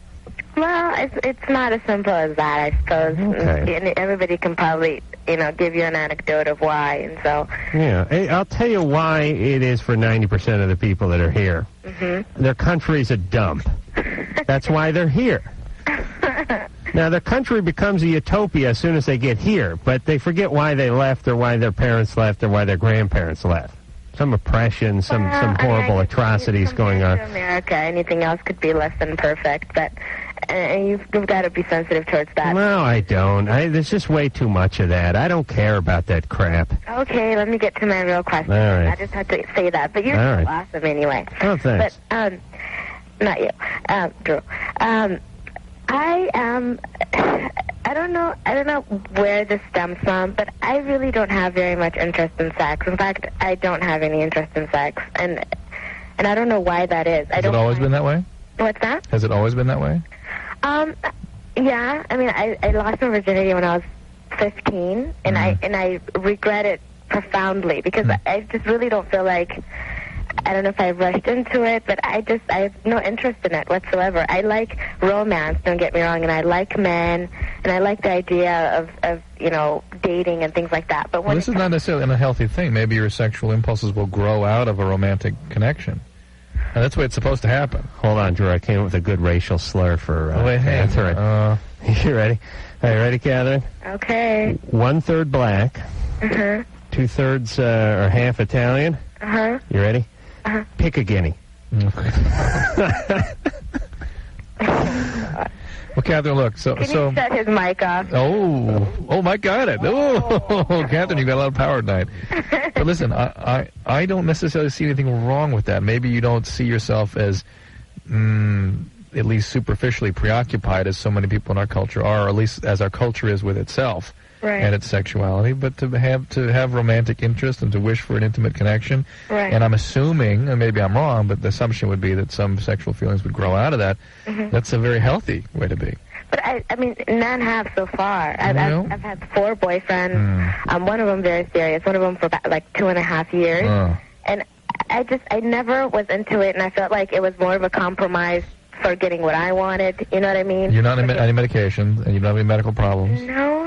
Well, it's not as simple as that, I suppose. Okay. And everybody can probably, give you an anecdote of why, and so. Yeah, I'll tell you why it is for 90% of the people that are here. Mm-hmm. Their country's a dump. That's why they're here. Now, their country becomes a utopia as soon as they get here, but they forget why they left or why their parents left or why their grandparents left. Some oppression, some horrible atrocities going on. America, anything else could be less than perfect, but you've got to be sensitive towards that. No, I don't. There's just way too much of that. I don't care about that crap. Okay, let me get to my real question. All right. I just had to say that, but you're All right. awesome anyway. Oh, thanks. But, not you, Drew. I don't know where this stems from, but I really don't have very much interest in sex. In fact, I don't have any interest in sex, and I don't know why that is. Has it always been that way? What's that? Has it always been that way? Yeah. I mean, I lost my virginity when I was 15, and I regret it profoundly because I just really don't feel like. I don't know if I rushed into it, but I have no interest in it whatsoever. I like romance, don't get me wrong, and I like men, and I like the idea of dating and things like that. But Well, this is not necessarily an unhealthy thing. Maybe your sexual impulses will grow out of a romantic connection. And that's the way it's supposed to happen. Hold on, Drew. I came up with a good racial slur for... wait, that's all right. You ready? Are you ready, Catherine? Okay. 1/3 black. 2/3 or half Italian. You ready? Pick a guinea. Well, Catherine, look, Can you shut his mic off? Oh, Mike got it. Oh, Catherine, you got a lot of power tonight. But listen, I don't necessarily see anything wrong with that. Maybe you don't see yourself as, at least superficially preoccupied as so many people in our culture are, or at least as our culture is with itself. Right. And its sexuality, but to have romantic interest and to wish for an intimate connection. Right. And I'm assuming, and maybe I'm wrong, but the assumption would be that some sexual feelings would grow out of that. That's a very healthy way to be. But I mean, none have so far. I've had 4 boyfriends. One of them very serious. One of them for about 2.5 years. And I never was into it, and I felt like it was more of a compromise for getting what I wanted. You know what I mean? You're not on any medication, and you don't have any medical problems. No.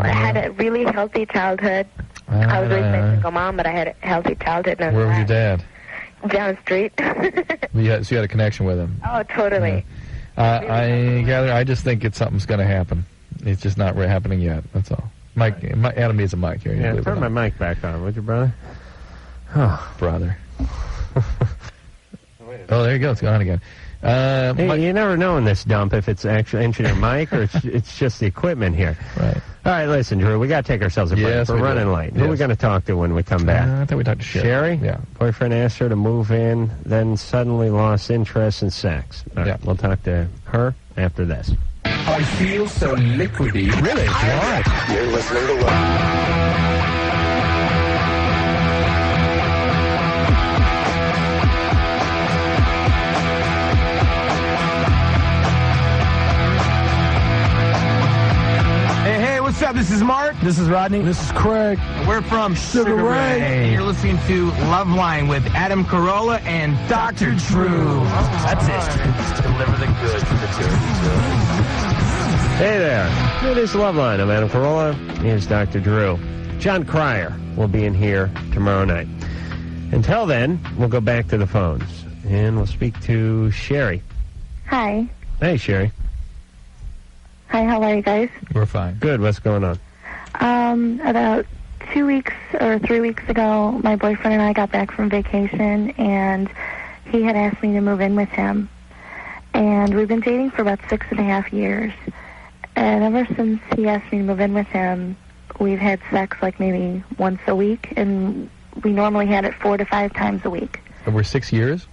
I had a really healthy childhood. I was raised by a single mom, but I had a healthy childhood. Where was your dad? Down the street. So you had a connection with him. Oh, totally. I just think something's going to happen. It's just not really happening yet. That's all. Adam needs a mic here. Yeah, turn my mic back on, would you, brother? Oh, brother. Oh, there you go. It's gone again. Hey, you never know in this dump if it's actually engineer Mike or it's just the equipment here. Right. All right, listen, Drew, we got to take ourselves a break. Yes, We're running late. Who are we going to talk to when we come back? I thought we talked to Sherry. Sherry? Yeah. Boyfriend asked her to move in, then suddenly lost interest in sex. All right, we'll talk to her after this. I feel so liquidy. Really? Why? You're listening to Love. What's up? This is Mark. This is Rodney. This is Craig. We're from Sugar Ray. And you're listening to Loveline with Adam Carolla and Dr. Drew. That's it. Deliver the goods to the dirty. Hey there. It is Loveline. I'm Adam Carolla. Here's Dr. Drew. John Cryer will be in here tomorrow night. Until then, we'll go back to the phones. And we'll speak to Sherry. Hi. Hey, Sherry. Hi, how are you guys? We're fine. Good. What's going on? About 2 weeks or 3 weeks ago, my boyfriend and I got back from vacation, and he had asked me to move in with him. And we've been dating for about 6.5 years. And ever since he asked me to move in with him, we've had sex maybe once a week, and we normally had it 4 to 5 times a week. Over 6 years?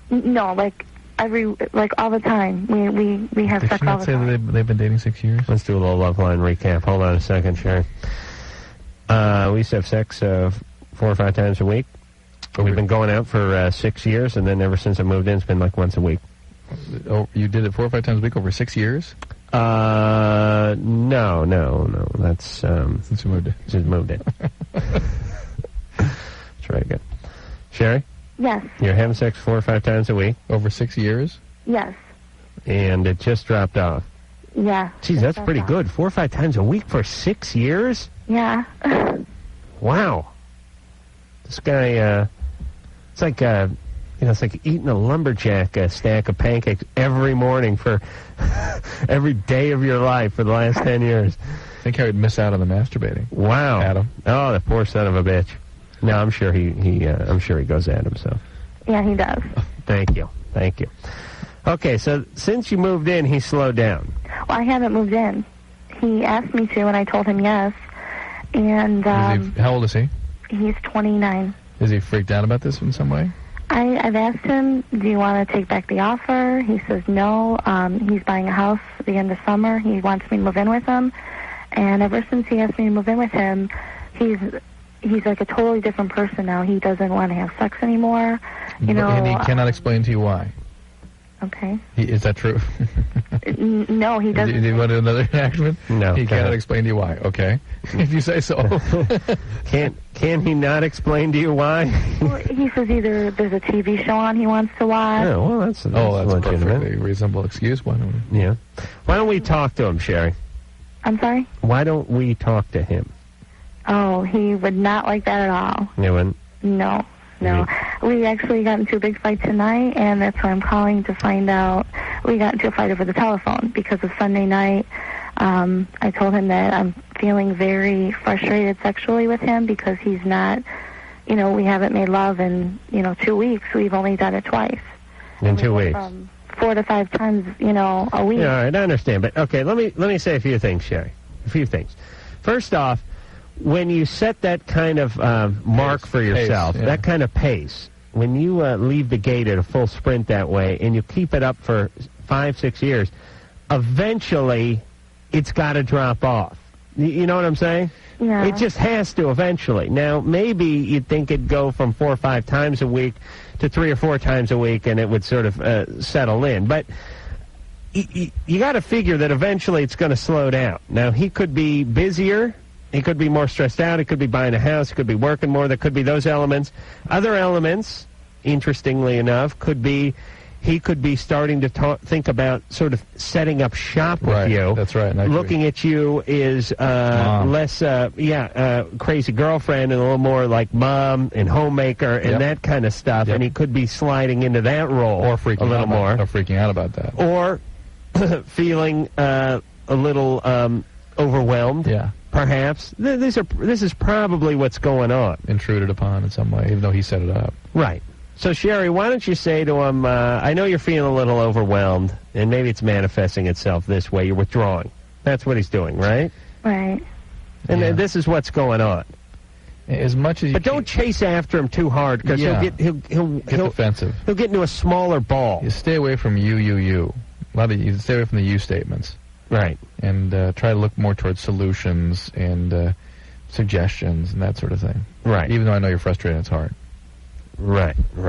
No, all the time. We have sex all the time. Did she not say that they've been dating 6 years? Let's do a little Loveline recap. Hold on a second, Sherry. We used to have sex 4 or 5 times a week. We've been going out for 6 years, and then ever since I moved in, it's been once a week. Oh, you did it 4 or 5 times a week over 6 years? No. That's since you moved in. Since moved in. That's very good. Sherry? Yes. You're having sex 4 or 5 times a week? Over 6 years? Yes. And it just dropped off? Yeah. Geez, that's pretty good. 4 or 5 times a week for 6 years? Yeah. Wow. This guy, it's like, it's like eating a lumberjack stack of pancakes every morning for every day of your life for the last 10 years. I think I would miss out on the masturbating. Wow. Adam. Oh, the poor son of a bitch. No, I'm sure I'm sure he goes at himself. Yeah, he does. Thank you. Okay, so since you moved in, he slowed down. Well, I haven't moved in. He asked me to, and I told him yes. And how old is he? He's 29. Is he freaked out about this in some way? I've asked him, do you want to take back the offer? He says no. He's buying a house at the end of summer. He wants me to move in with him. And ever since he asked me to move in with him, he's like a totally different person now. He doesn't want to have sex anymore. And he cannot explain to you why. Okay. Is that true? No, he doesn't. Do you want another enactment? No. He cannot explain to you why. Okay. If you say so. Can he not explain to you why? Well, he says either there's a TV show on he wants to watch. Oh, well, that's a perfectly reasonable excuse. Why don't we? Yeah. Why don't we talk to him, Sherry? I'm sorry? Why don't we talk to him? Oh, he would not like that at all. You wouldn't? No. We actually got into a big fight tonight, and that's why I'm calling to find out. We got into a fight over the telephone because of Sunday night. I told him that I'm feeling very frustrated sexually with him because he's not, we haven't made love in, 2 weeks. We've only done it twice. In 2 weeks? 4 to 5 times, a week. Yeah, all right, I understand. But, okay, let me say a few things, Sherry. A few things. First off, when you set that kind of mark for yourself, that kind of pace, when you leave the gate at a full sprint that way and you keep it up for 5, 6 years, eventually it's got to drop off. You know what I'm saying? Yeah. It just has to eventually. Now, maybe you'd think it'd go from 4 or 5 times a week to 3 or 4 times a week and it would sort of settle in. But you got to figure that eventually it's going to slow down. Now, he could be busier. He could be more stressed out. He could be buying a house. He could be working more. There could be those elements. Other elements, interestingly enough, could be he could be starting to think about sort of setting up shop with you. That's right. Looking at you is less, crazy girlfriend and a little more like mom and homemaker and that kind of stuff. And he could be sliding into that role or freaking a little more. Or freaking out about that. Or feeling a little overwhelmed. Yeah. Perhaps. This is probably what's going on. Intruded upon in some way, even though he set it up. Right. So, Sherry, why don't you say to him, I know you're feeling a little overwhelmed, and maybe it's manifesting itself this way. You're withdrawing. That's what he's doing, right? Right. And then this is what's going on. As much as you But don't chase after him too hard, because he'll get defensive. He'll get into a smaller ball. You stay away from you. You stay away from the you statements. Right. And try to look more towards solutions and suggestions and that sort of thing. Right. Even though I know you're frustrated, it's hard. Right. All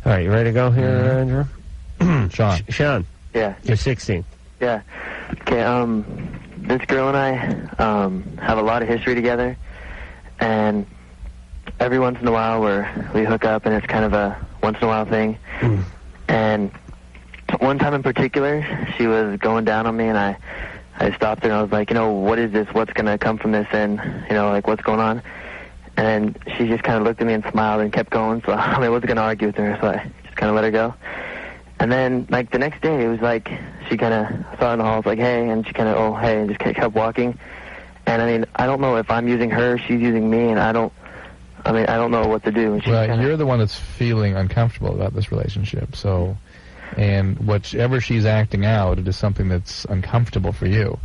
right, you ready to go here, Andrew? Sean. Yeah. You're 16. Yeah. Okay, this girl and I have a lot of history together, and every once in a while we hook up, and it's kind of a once-in-a-while thing. And one time in particular, she was going down on me, and I stopped her, and I was like, what is this? What's going to come from this? And, what's going on? And she just kind of looked at me and smiled and kept going, so I wasn't going to argue with her, so I just kind of let her go. And then, the next day, it was like she kind of saw in the hall, was like, hey, and she kind of, oh, hey, and just kept walking. And, I don't know if I'm using her, she's using me, and I don't know what to do. And you're the one that's feeling uncomfortable about this relationship, so... And whatever she's acting out, it is something that's uncomfortable for you.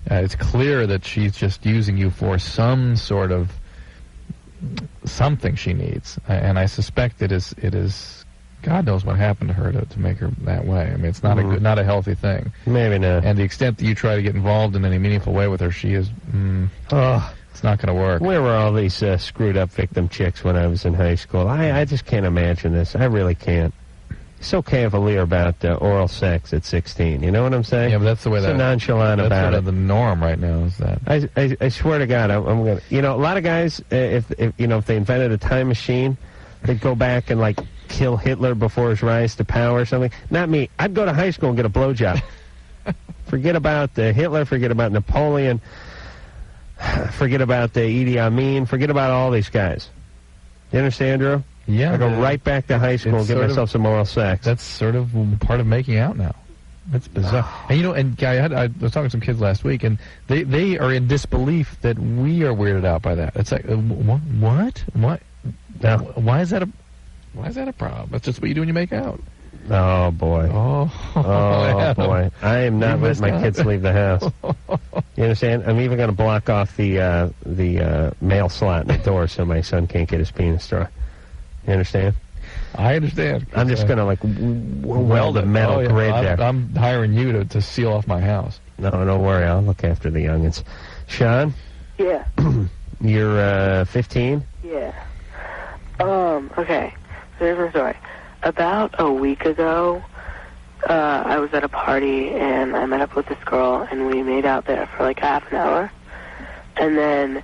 It's clear that she's just using you for some sort of something she needs. And I suspect it is God knows what happened to her to make her that way. I mean, it's not not a healthy thing. Maybe not. And the extent that you try to get involved in any meaningful way with her, she is... it's not going to work. Where were all these screwed up victim chicks when I was in high school? I just can't imagine this. I really can't. So cavalier about oral sex at 16. You know what I'm saying? Yeah, but that's the way so nonchalant about it. That's the norm right now. Is that? I swear to God, I'm gonna. A lot of guys, if they invented a time machine, They'd go back and, like, kill Hitler before his rise to power or something. Not me. I'd go to high school and get a blowjob. Forget about Hitler. Forget about Napoleon. Forget about Idi Amin. Forget about all these guys. You understand, Drew? Yeah. I go right back to high school and get myself some oral sex. That's sort of part of making out now. That's bizarre. And you know, and Guy, I was talking to some kids last week, and they are in disbelief that we are weirded out by that. It's like, what? Now, why is that a problem? That's just what you do when you make out. Oh boy. Oh boy. I am not letting my kids leave the house. You understand? I'm even going to block off the mail slot in the door so my son can't get his penis straw. You understand? I understand. I'm just going to weld a metal grid there. I'm hiring you to seal off my house. No, don't worry. I'll look after the youngins. Sean? Yeah. You're 15? Yeah. Okay. So here's my story. About a week ago, I was at a party, and I met up with this girl, and we made out there for like half an hour. And then,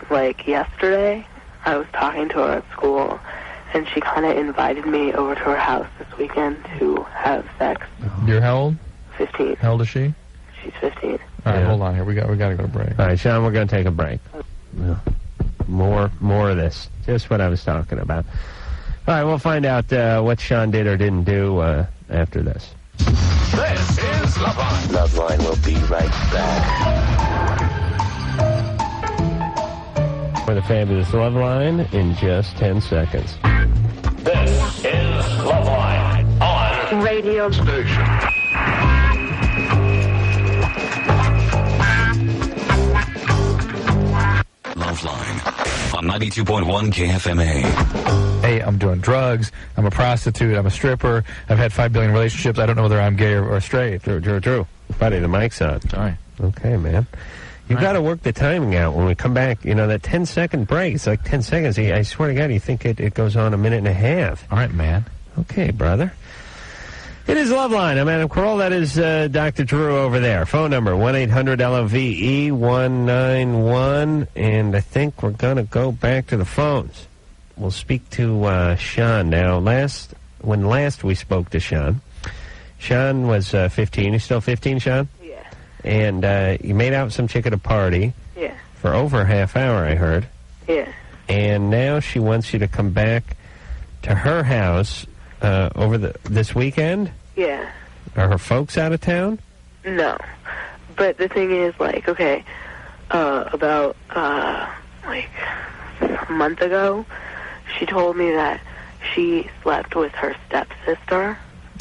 like, yesterday, I was talking to her at school, and she kind of invited me over to her house this weekend to have sex. You're how old? 15. How old is she? She's 15. All right, hold on here. We got to go to break. All right, Sean, we're going to take a break. More of this. Just what I was talking about. All right, we'll find out what Sean did or didn't do after this. This is Loveline. Loveline will be right back. For the fabulous Loveline in just 10 seconds. This is Loveline on Radio Station. Loveline on 92.1 KFMA. Hey, I'm doing drugs. I'm a prostitute. I'm a stripper. I've had 5 billion relationships. I don't know whether I'm gay or straight. True. Buddy, the mic's on. Sorry. Okay, man. You've got to work the timing out when we come back. You know, that 10-second break, it's like 10 seconds. I swear to God, you think it goes on a minute and a half. All right, man. Okay, brother. It is Loveline. I'm Adam Carolla. That is Dr. Drew over there. Phone number, 1-800-LOVE-191. And I think we're going to go back to the phones. We'll speak to Sean now. When last we spoke to Sean was 15. He's still 15, Sean? Yeah. And you made out with some chick at a party. Yeah. For over a half hour, I heard. Yeah. And now she wants you to come back to her house over this weekend? Yeah. Are her folks out of town? No. But the thing is, like, okay, about, like, a month ago, she told me that she slept with her stepsister,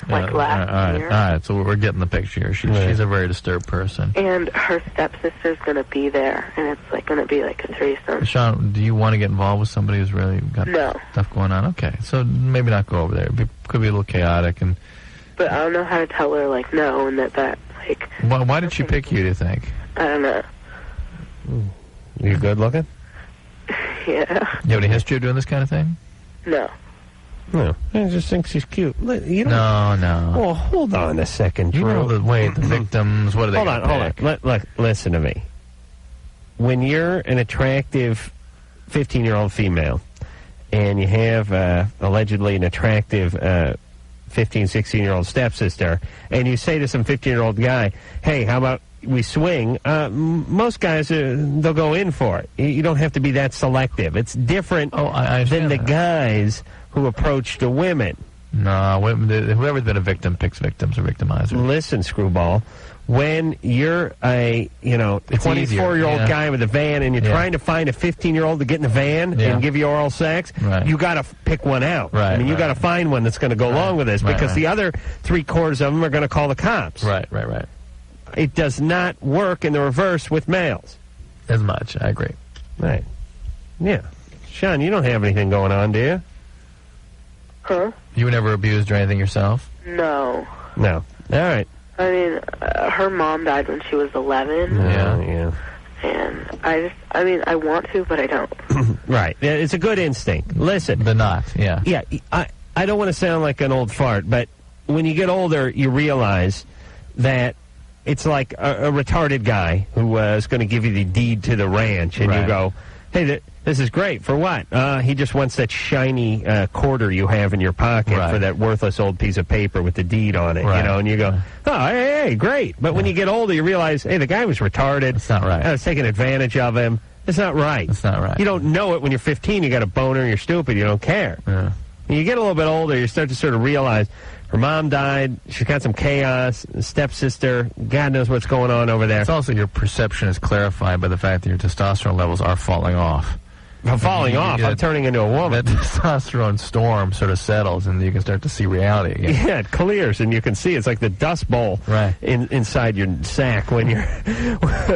like, last year. All right, so we're getting the picture here. She's a very disturbed person. And her stepsister's going to be there, and it's, like, going to be, like, a threesome. Sean, do you want to get involved with somebody who's really got stuff going on? Okay, so maybe not go over there. It could be a little chaotic. But I don't know how to tell her, like, no, and that like... Why did she pick you, do you think? I don't know. You good looking? Yeah. You have any history of doing this kind of thing? No. No. I just think she's cute. You don't, No. Well, hold on a second, Drew. You know the victims, what are they Hold on. Look, listen to me. When you're an attractive 15-year-old female and you have allegedly an attractive 15, 16-year-old stepsister, and you say to some 15-year-old guy, hey, how about we swing, most guys, they'll go in for it. You don't have to be that selective. It's different than the guys who approach the women. No, whoever's been a victim picks victims or victimizers. Listen, screwball, when you're a 24-year-old guy with a van and you're trying to find a 15-year-old to get in the van and give you oral sex, you got to pick one out. Right, I mean, you got to find one that's going to go along with this because the other 3/4 of them are going to call the cops. Right. It does not work in the reverse with males. As much, I agree. Right. Yeah. Sean, you don't have anything going on, do you? Huh? You were never abused or anything yourself? No. No. All right. I mean, her mom died when she was 11. Yeah. And I want to, but I don't. Right. It's a good instinct. Listen. But not, yeah. Yeah. I don't want to sound like an old fart, but when you get older, you realize that it's like a retarded guy who is going to give you the deed to the ranch, and you go, hey, this is great. For what? He just wants that shiny quarter you have in your pocket for that worthless old piece of paper with the deed on it, you know, and you go, oh, hey, great. But when you get older, you realize, hey, the guy was retarded. That's not right. I was taking advantage of him. It's not right. That's not right. You don't know it when you're 15. You got a boner, you're stupid, you don't care. Yeah. When you get a little bit older, you start to sort of realize her mom died, she's got some chaos, stepsister, God knows what's going on over there. It's also your perception is clarified by the fact that your testosterone levels are falling off. I'm falling off. I'm turning into a woman. That testosterone storm sort of settles, and you can start to see reality again. Yeah, it clears, and you can see it's like the dust bowl inside your sack when you're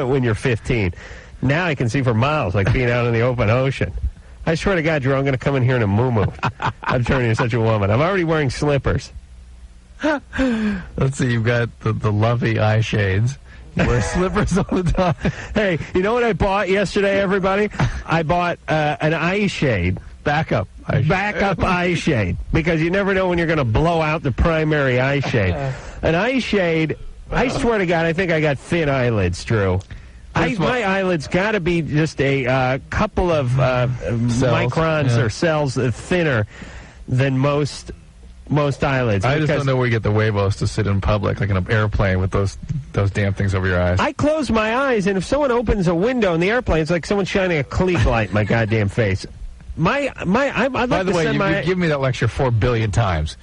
when you're 15. Now I can see for miles, like being out in the open ocean. I swear to God, Drew, I'm going to come in here in a muumuu. I'm turning into such a woman. I'm already wearing slippers. Let's see, you've got the lovey eye shades. You wear slippers all the time. Hey, you know what I bought yesterday, everybody? I bought an eye shade. Backup eye shade. Because you never know when you're going to blow out the primary eye shade. An eye shade, I swear to God, I think I got thin eyelids, Drew. My eyelids got to be just a couple of microns or cells thinner than most eyelids. I just don't know where you get the huevos to sit in public, like in an airplane with those damn things over your eyes. I close my eyes, and if someone opens a window in the airplane, it's like someone shining a Klieg light in my goddamn face. I'd like By the way, you've given me that lecture 4 billion times.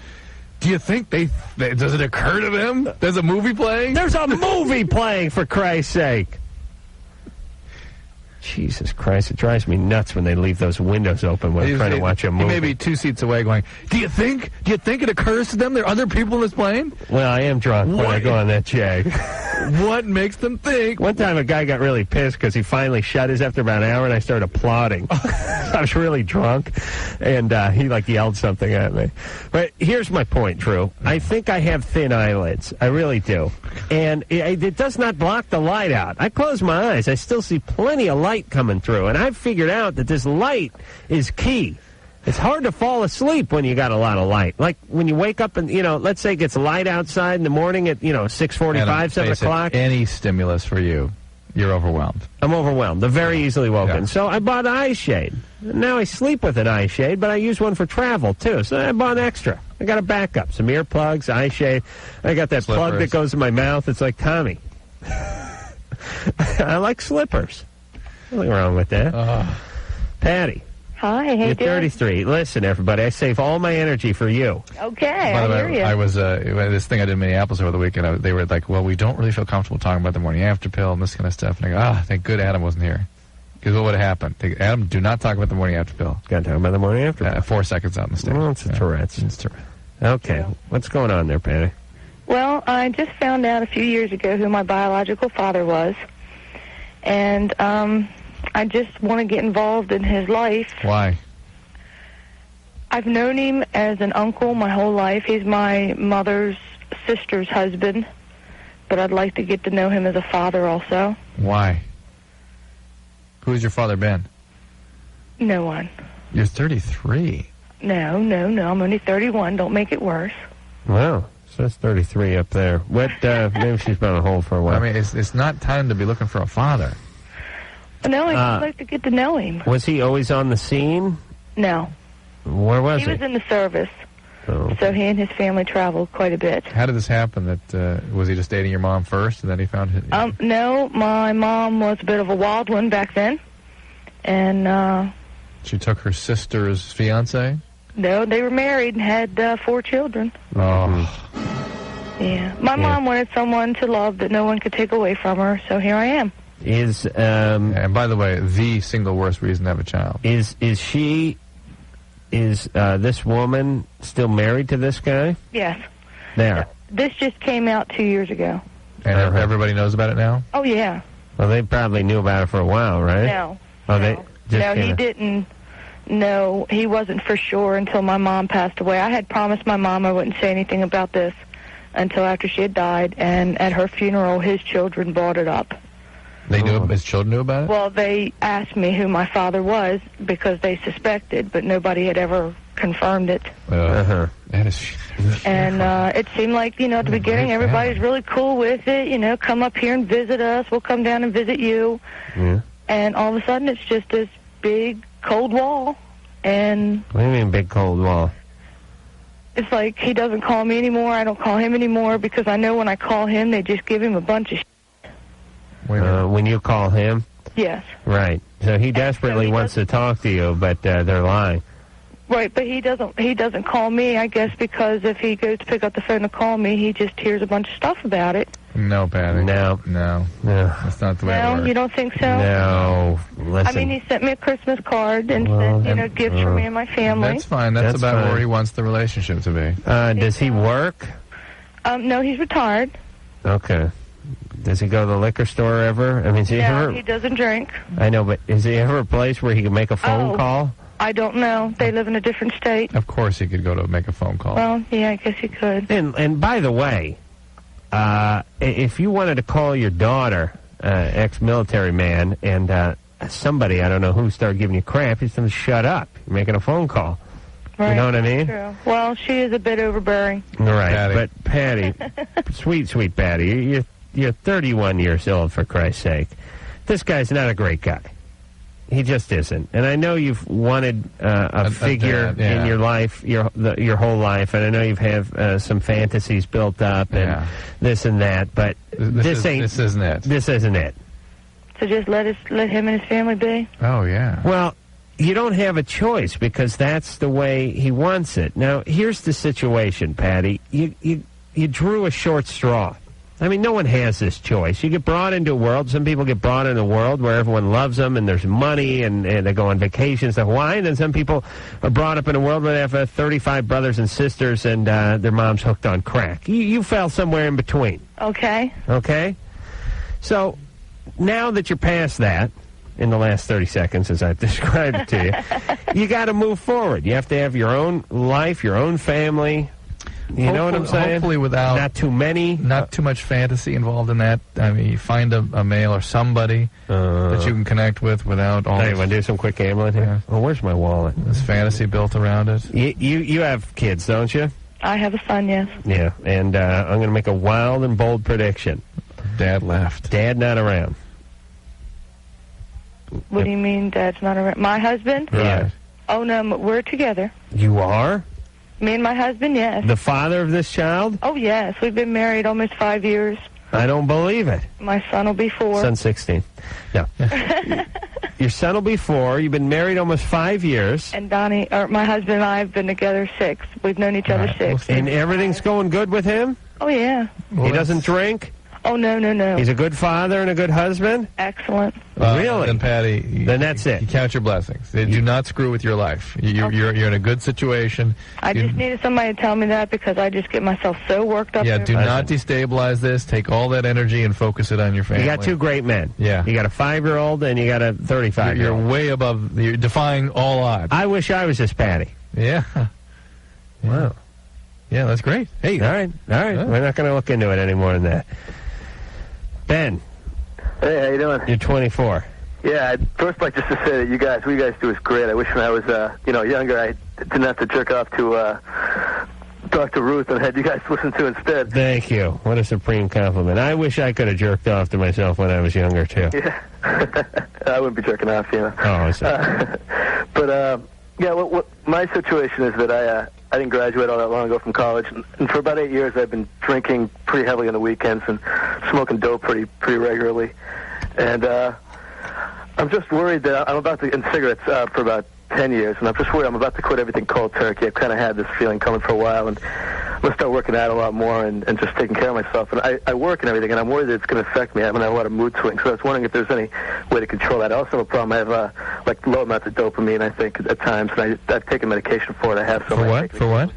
Do you think does it occur to them? There's a movie playing? There's a movie playing, for Christ's sake. Jesus Christ, it drives me nuts when they leave those windows open when I'm trying to watch a movie. He may be 2 seats away going, do you think it occurs to them there are other people in this plane? Well, I am drunk when I go on that jag. What makes them think? One time a guy got really pissed because he finally shut his after about an hour, and I started applauding. I was really drunk, and he yelled something at me. But here's my point, Drew. I think I have thin eyelids. I really do. And it does not block the light out. I close my eyes. I still see plenty of light coming through, and I've figured out that this light is key. It's hard to fall asleep when you got a lot of light. Like when you wake up and, let's say it gets light outside in the morning at, 6:45, 7 o'clock. Any stimulus for you, you're overwhelmed. I'm overwhelmed. I'm very easily woken. Yeah. So I bought an eye shade. Now I sleep with an eye shade, but I use one for travel, too. So I bought an extra. I got a backup. Some earplugs, eye shade. I got that plug that goes in my mouth. It's like Tommy. I like slippers. Nothing wrong with that. Patty. Hi, hey, you're 33. Listen, everybody, I save all my energy for you. Okay, By the I hear you. I was this thing I did in Minneapolis over the weekend. They were like, "Well, we don't really feel comfortable talking about the morning after pill and this kind of stuff." And I go, thank good Adam wasn't here, because what would have happened? Adam, do not talk about the morning after pill. Got to talk about the morning after pill. 4 seconds out in the stage. Well, it's a Tourette's. It's Tourette's. Okay, what's going on there, Patty? Well, I just found out a few years ago who my biological father was, and I just want to get involved in his life. Why? I've known him as an uncle my whole life. He's my mother's sister's husband, but I'd like to get to know him as a father also. Why? Who's your father been? No one. You're 33. No, I'm only 31. Don't make it worse. Wow. So that's 33 up there. What? Maybe she's been on hold for a while. I mean, it's not time to be looking for a father. No, I'd like to get to know him. Was he always on the scene? No. Where was he? He was in the service. Oh. So he and his family traveled quite a bit. How did this happen? That was he just dating your mom first, and then he found his... No, my mom was a bit of a wild one back then, and she took her sister's fiance. No, they were married and had 4 children. Oh. Yeah, my mom wanted someone to love that no one could take away from her. So here I am. And by the way, the single worst reason to have a child. Is this woman still married to this guy? Yes. There. This just came out 2 years ago. And everybody knows about it now? Oh, yeah. Well, they probably knew about it for a while, right? No. He didn't. No, he wasn't for sure until my mom passed away. I had promised my mom I wouldn't say anything about this until after she had died, and at her funeral, his children brought it up. They knew, his children knew about it? Well, they asked me who my father was because they suspected, but nobody had ever confirmed it. That is... And it seemed like, at the beginning, everybody's really cool with it. Come up here and visit us. We'll come down and visit you. Yeah. And all of a sudden, it's just as big cold wall, and What do you mean, big cold wall? it's like he doesn't call me anymore. I don't call him anymore because I know when I call him, they just give him a bunch of When you call him? Yes. Right. So he desperately wants to talk to you, but they're lying. Right, but he doesn't call me, I guess, because if he goes to pick up the phone to call me, he just hears a bunch of stuff about it. No, Patty. No. That's not the way it No, works. you don't think so? No. Listen. I mean, he sent me a Christmas card and sent, gifts for me and my family. That's fine. That's about where he wants the relationship to be. Does he work? No, he's retired. Okay. Does he go to the liquor store ever? I mean, is he No, ever... he doesn't drink. I know, but is he ever a place where he can make a phone call? I don't know. They live in a different state. Of course he could go to make a phone call. Well, yeah, I guess he could. And by the way, if you wanted to call your daughter, ex-military man, and somebody, I don't know who, started giving you crap, you just have to shut up. You're making a phone call. Right. You know what I mean? True. Well, she is a bit overbearing. Right. Patty. But Patty, sweet Patty, you're 31 years old, for Christ's sake. This guy's not a great guy. He just isn't. And I know you've wanted a figure in your life, your whole life, and I know you've have some fantasies built up and this and that, but this isn't it. This isn't it. So just let him and his family be? Oh, yeah. Well, you don't have a choice because that's the way he wants it. Now, here's the situation, Patty. You drew a short straw. I mean, no one has this choice. You get brought into a world. Some people get brought into a world where everyone loves them and there's money and they go on vacations to Hawaii. And then some people are brought up in a world where they have 35 brothers and sisters and their mom's hooked on crack. You fell somewhere in between. Okay. Okay? So now that you're past that, in the last 30 seconds as I've described it to you, you got to move forward. You have to have your own life, your own family. You know what I'm saying? Hopefully without... Not too many. Not too much fantasy involved in that. I mean, you find a male or somebody that you can connect with without all Hey, want to do some quick gambling here? Yeah. Oh, where's my wallet? This fantasy built around it. You have kids, don't you? I have a son, yes. Yeah, and I'm going to make a wild and bold prediction. Dad left. Dad not around. What do you mean Dad's not around? My husband? Right. Oh, no, we're together. You are? Me and my husband, yes. The father of this child? Oh, yes. We've been married almost 5 years. I don't believe it. My son will be 4. Son's 16. No. Your son will be 4. You've been married almost 5 years. And Donnie, or my husband and I have been together 6. We've known each other 6. And everything's going good with him? Oh, yeah. He doesn't drink? Oh, no. He's a good father and a good husband? Excellent. Really? Then, Patty, then that's it. You count your blessings. Do not screw with your life. You're in a good situation. I just needed somebody to tell me that because I just get myself so worked up. Yeah, do not destabilize this. Take all that energy and focus it on your family. You got 2 great men. Yeah. You got a 5-year-old and you got a 35-year-old. You're way above. You're defying all odds. I wish I was this Patty. Yeah. Wow. Yeah, that's great. Hey. All right. We're not going to look into it any more than that. Ben. Hey, how you doing? You're 24. Yeah, I'd first like just to say that what you guys do is great. I wish when I was, younger, I didn't have to jerk off to Dr. Ruth and had you guys listen to instead. Thank you. What a supreme compliment. I wish I could have jerked off to myself when I was younger, too. Yeah. I wouldn't be jerking off, you know. Oh, I see. What my situation is that I didn't graduate all that long ago from college, and for about 8 years I've been drinking pretty heavily on the weekends and smoking dope pretty regularly. And I'm just worried that I'm about to, and cigarettes for about 10 years, and I'm just worried I'm about to quit everything cold turkey. I've kind of had this feeling coming for a while, and I'm going to start working out a lot more and just taking care of myself. And I work and everything, and I'm worried that it's going to affect me. I'm going to have a lot of mood swings, so I was wondering if there's any way to control that. I also have a problem. I have low amounts of dopamine, I think, at times, and I've taken medication for it. I have some. For what? For what?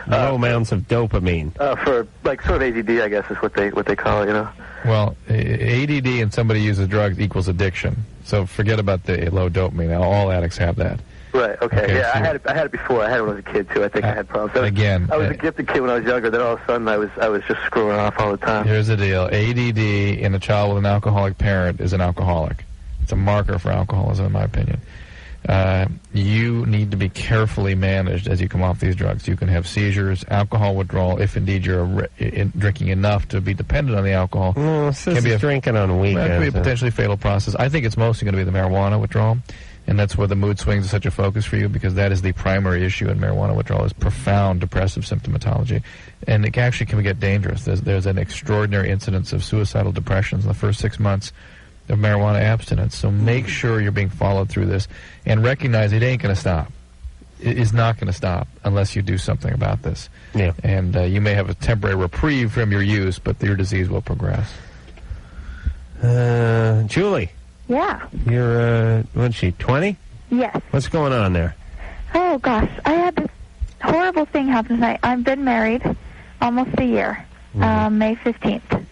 Low amounts of dopamine. For sort of ADD, I guess is what they call it, you know. Well, ADD and somebody uses drugs equals addiction. So forget about the low dopamine. All addicts have that. Right. Okay. Yeah, so I had it before. I had it when I was a kid too. I think I had problems. Again, I was a gifted kid when I was younger. Then all of a sudden, I was just screwing off all the time. Here's the deal: ADD in a child with an alcoholic parent is an alcoholic. It's a marker for alcoholism, in my opinion. You need to be carefully managed as you come off these drugs. You can have seizures, alcohol withdrawal, if indeed you're drinking enough to be dependent on the alcohol. Can be drinking on weekends. That could be a potentially fatal process. I think it's mostly going to be the marijuana withdrawal. And that's where the mood swings are such a focus for you, because that is the primary issue in marijuana withdrawal, is profound depressive symptomatology. And it actually can get dangerous. There's an extraordinary incidence of suicidal depressions in the first 6 months of marijuana abstinence. So make sure you're being followed through this and recognize it ain't going to stop. It is not going to stop unless you do something about this. Yeah. And you may have a temporary reprieve from your use, but your disease will progress. Julie. Yeah. You're, what's she, 20? Yes. What's going on there? Oh, gosh. I had this horrible thing happen tonight. I've been married almost a year, May 15th.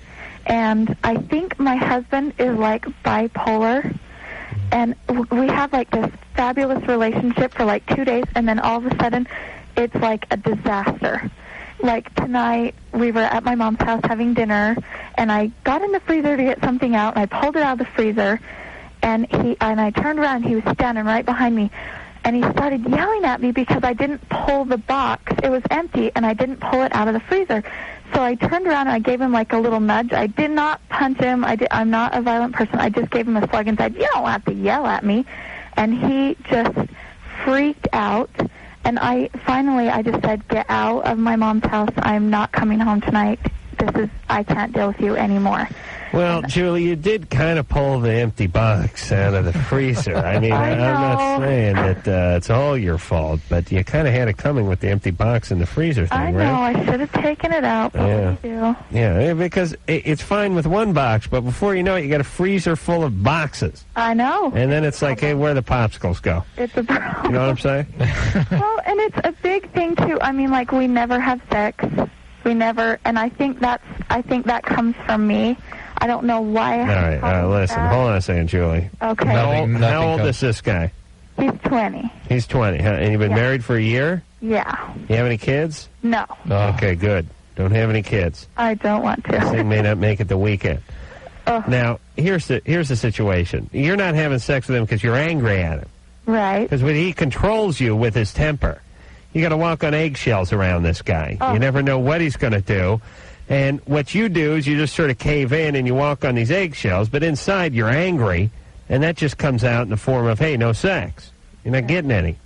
And I think my husband is, like, bipolar. And we have, like, this fabulous relationship for, like, 2 days, and then all of a sudden it's, like, a disaster. Like, tonight we were at my mom's house having dinner, and I got in the freezer to get something out, and I pulled it out of the freezer, and I turned around, and he was standing right behind me, and he started yelling at me because I didn't pull the box. It was empty, and I didn't pull it out of the freezer. So I turned around, and I gave him, like, a little nudge. I did not punch him. I'm not a violent person. I just gave him a slug and said, "You don't have to yell at me." And he just freaked out. And I just said, "Get out of my mom's house. I'm not coming home tonight. I can't deal with you anymore." Well, Julie, you did kind of pull the empty box out of the freezer. I mean, I'm not saying that it's all your fault, but you kind of had it coming with the empty box in the freezer thing, I know. right? I should have taken it out, but what do you do? Yeah, because it's fine with one box, but before you know it, you got a freezer full of boxes. I know. And then it's like, hey, where the popsicles go? It's a problem. You know what I'm saying? Well, and it's a big thing, too. I mean, like, we never have sex. We never, and I think that comes from me. I don't know why. All right, listen, hold on a second, Julie. Okay. How old is this guy? He's 20. He's 20. And you've been married for a year? Yeah. You have any kids? No. Okay, good. Don't have any kids. I don't want to. This thing may not make it the weekend. Now, here's the situation. You're not having sex with him because you're angry at him. Right. Because when he controls you with his temper, you got to walk on eggshells around this guy. You never know what he's going to do. And what you do is you just sort of cave in and you walk on these eggshells, but inside you're angry, and that just comes out in the form of, hey, no sex. You're not getting any.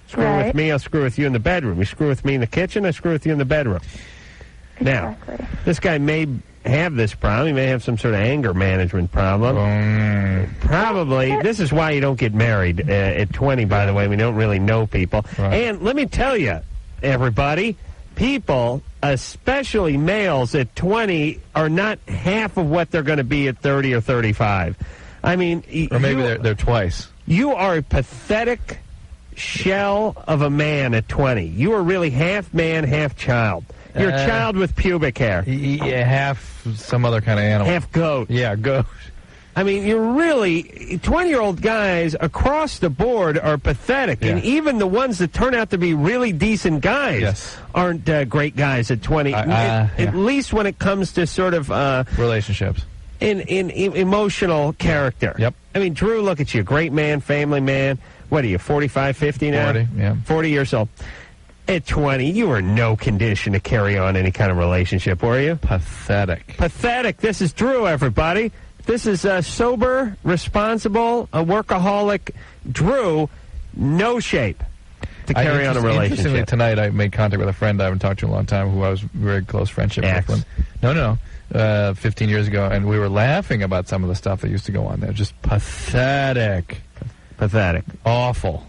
Screw with me, I'll screw with you in the bedroom. You screw with me in the kitchen, I screw with you in the bedroom. Exactly. Now, this guy may have this problem. He may have some sort of anger management problem. Probably. This is why you don't get married at 20, by the way. We don't really know people. Right. And let me tell you, everybody, people, especially males at 20, are not half of what they're going to be at 30 or 35. I mean... Or maybe they're twice. You are a pathetic shell of a man at 20. You are really half man, half child. You're a child with pubic hair. Yeah, half some other kind of animal. Half goat. Yeah, goat. I mean, you're really... 20-year-old guys across the board are pathetic. Yeah. And even the ones that turn out to be really decent guys aren't great guys at 20. At least when it comes to sort of... relationships. In emotional character. Yep. I mean, Drew, look at you. Great man, family man. What are you, 45, 50 now? 40, yeah. 40 years old. At 20, you were in no condition to carry on any kind of relationship, were you? Pathetic. Pathetic. This is Drew, everybody. This is sober, responsible, a workaholic Drew, no shape to carry on a relationship. Interestingly, tonight I made contact with a friend I haven't talked to in a long time who I was very close friendship with. No. 15 years ago, and we were laughing about some of the stuff that used to go on there. Just pathetic. Pathetic. Awful.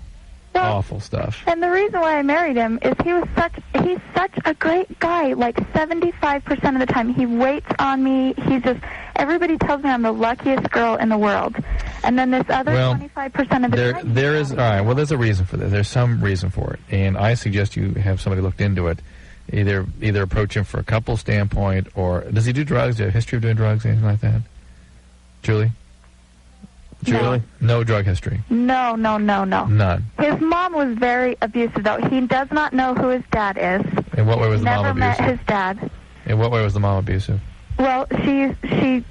Awful stuff. And the reason why I married him is he's such a great guy. Like 75% of the time, he waits on me. Everybody tells me I'm the luckiest girl in the world. And then this other 25% of the time... There is, all right, well, there's a reason for this. There's some reason for it. And I suggest you have somebody looked into it. Either approach him for a couple standpoint, or does he do drugs? Do you have a history of doing drugs, anything like that? Julie? No. No drug history? No. None. His mom was very abusive, though. He does not know who his dad is. In what way was the mom abusive? Never met his dad. In what way was the mom abusive? Well, she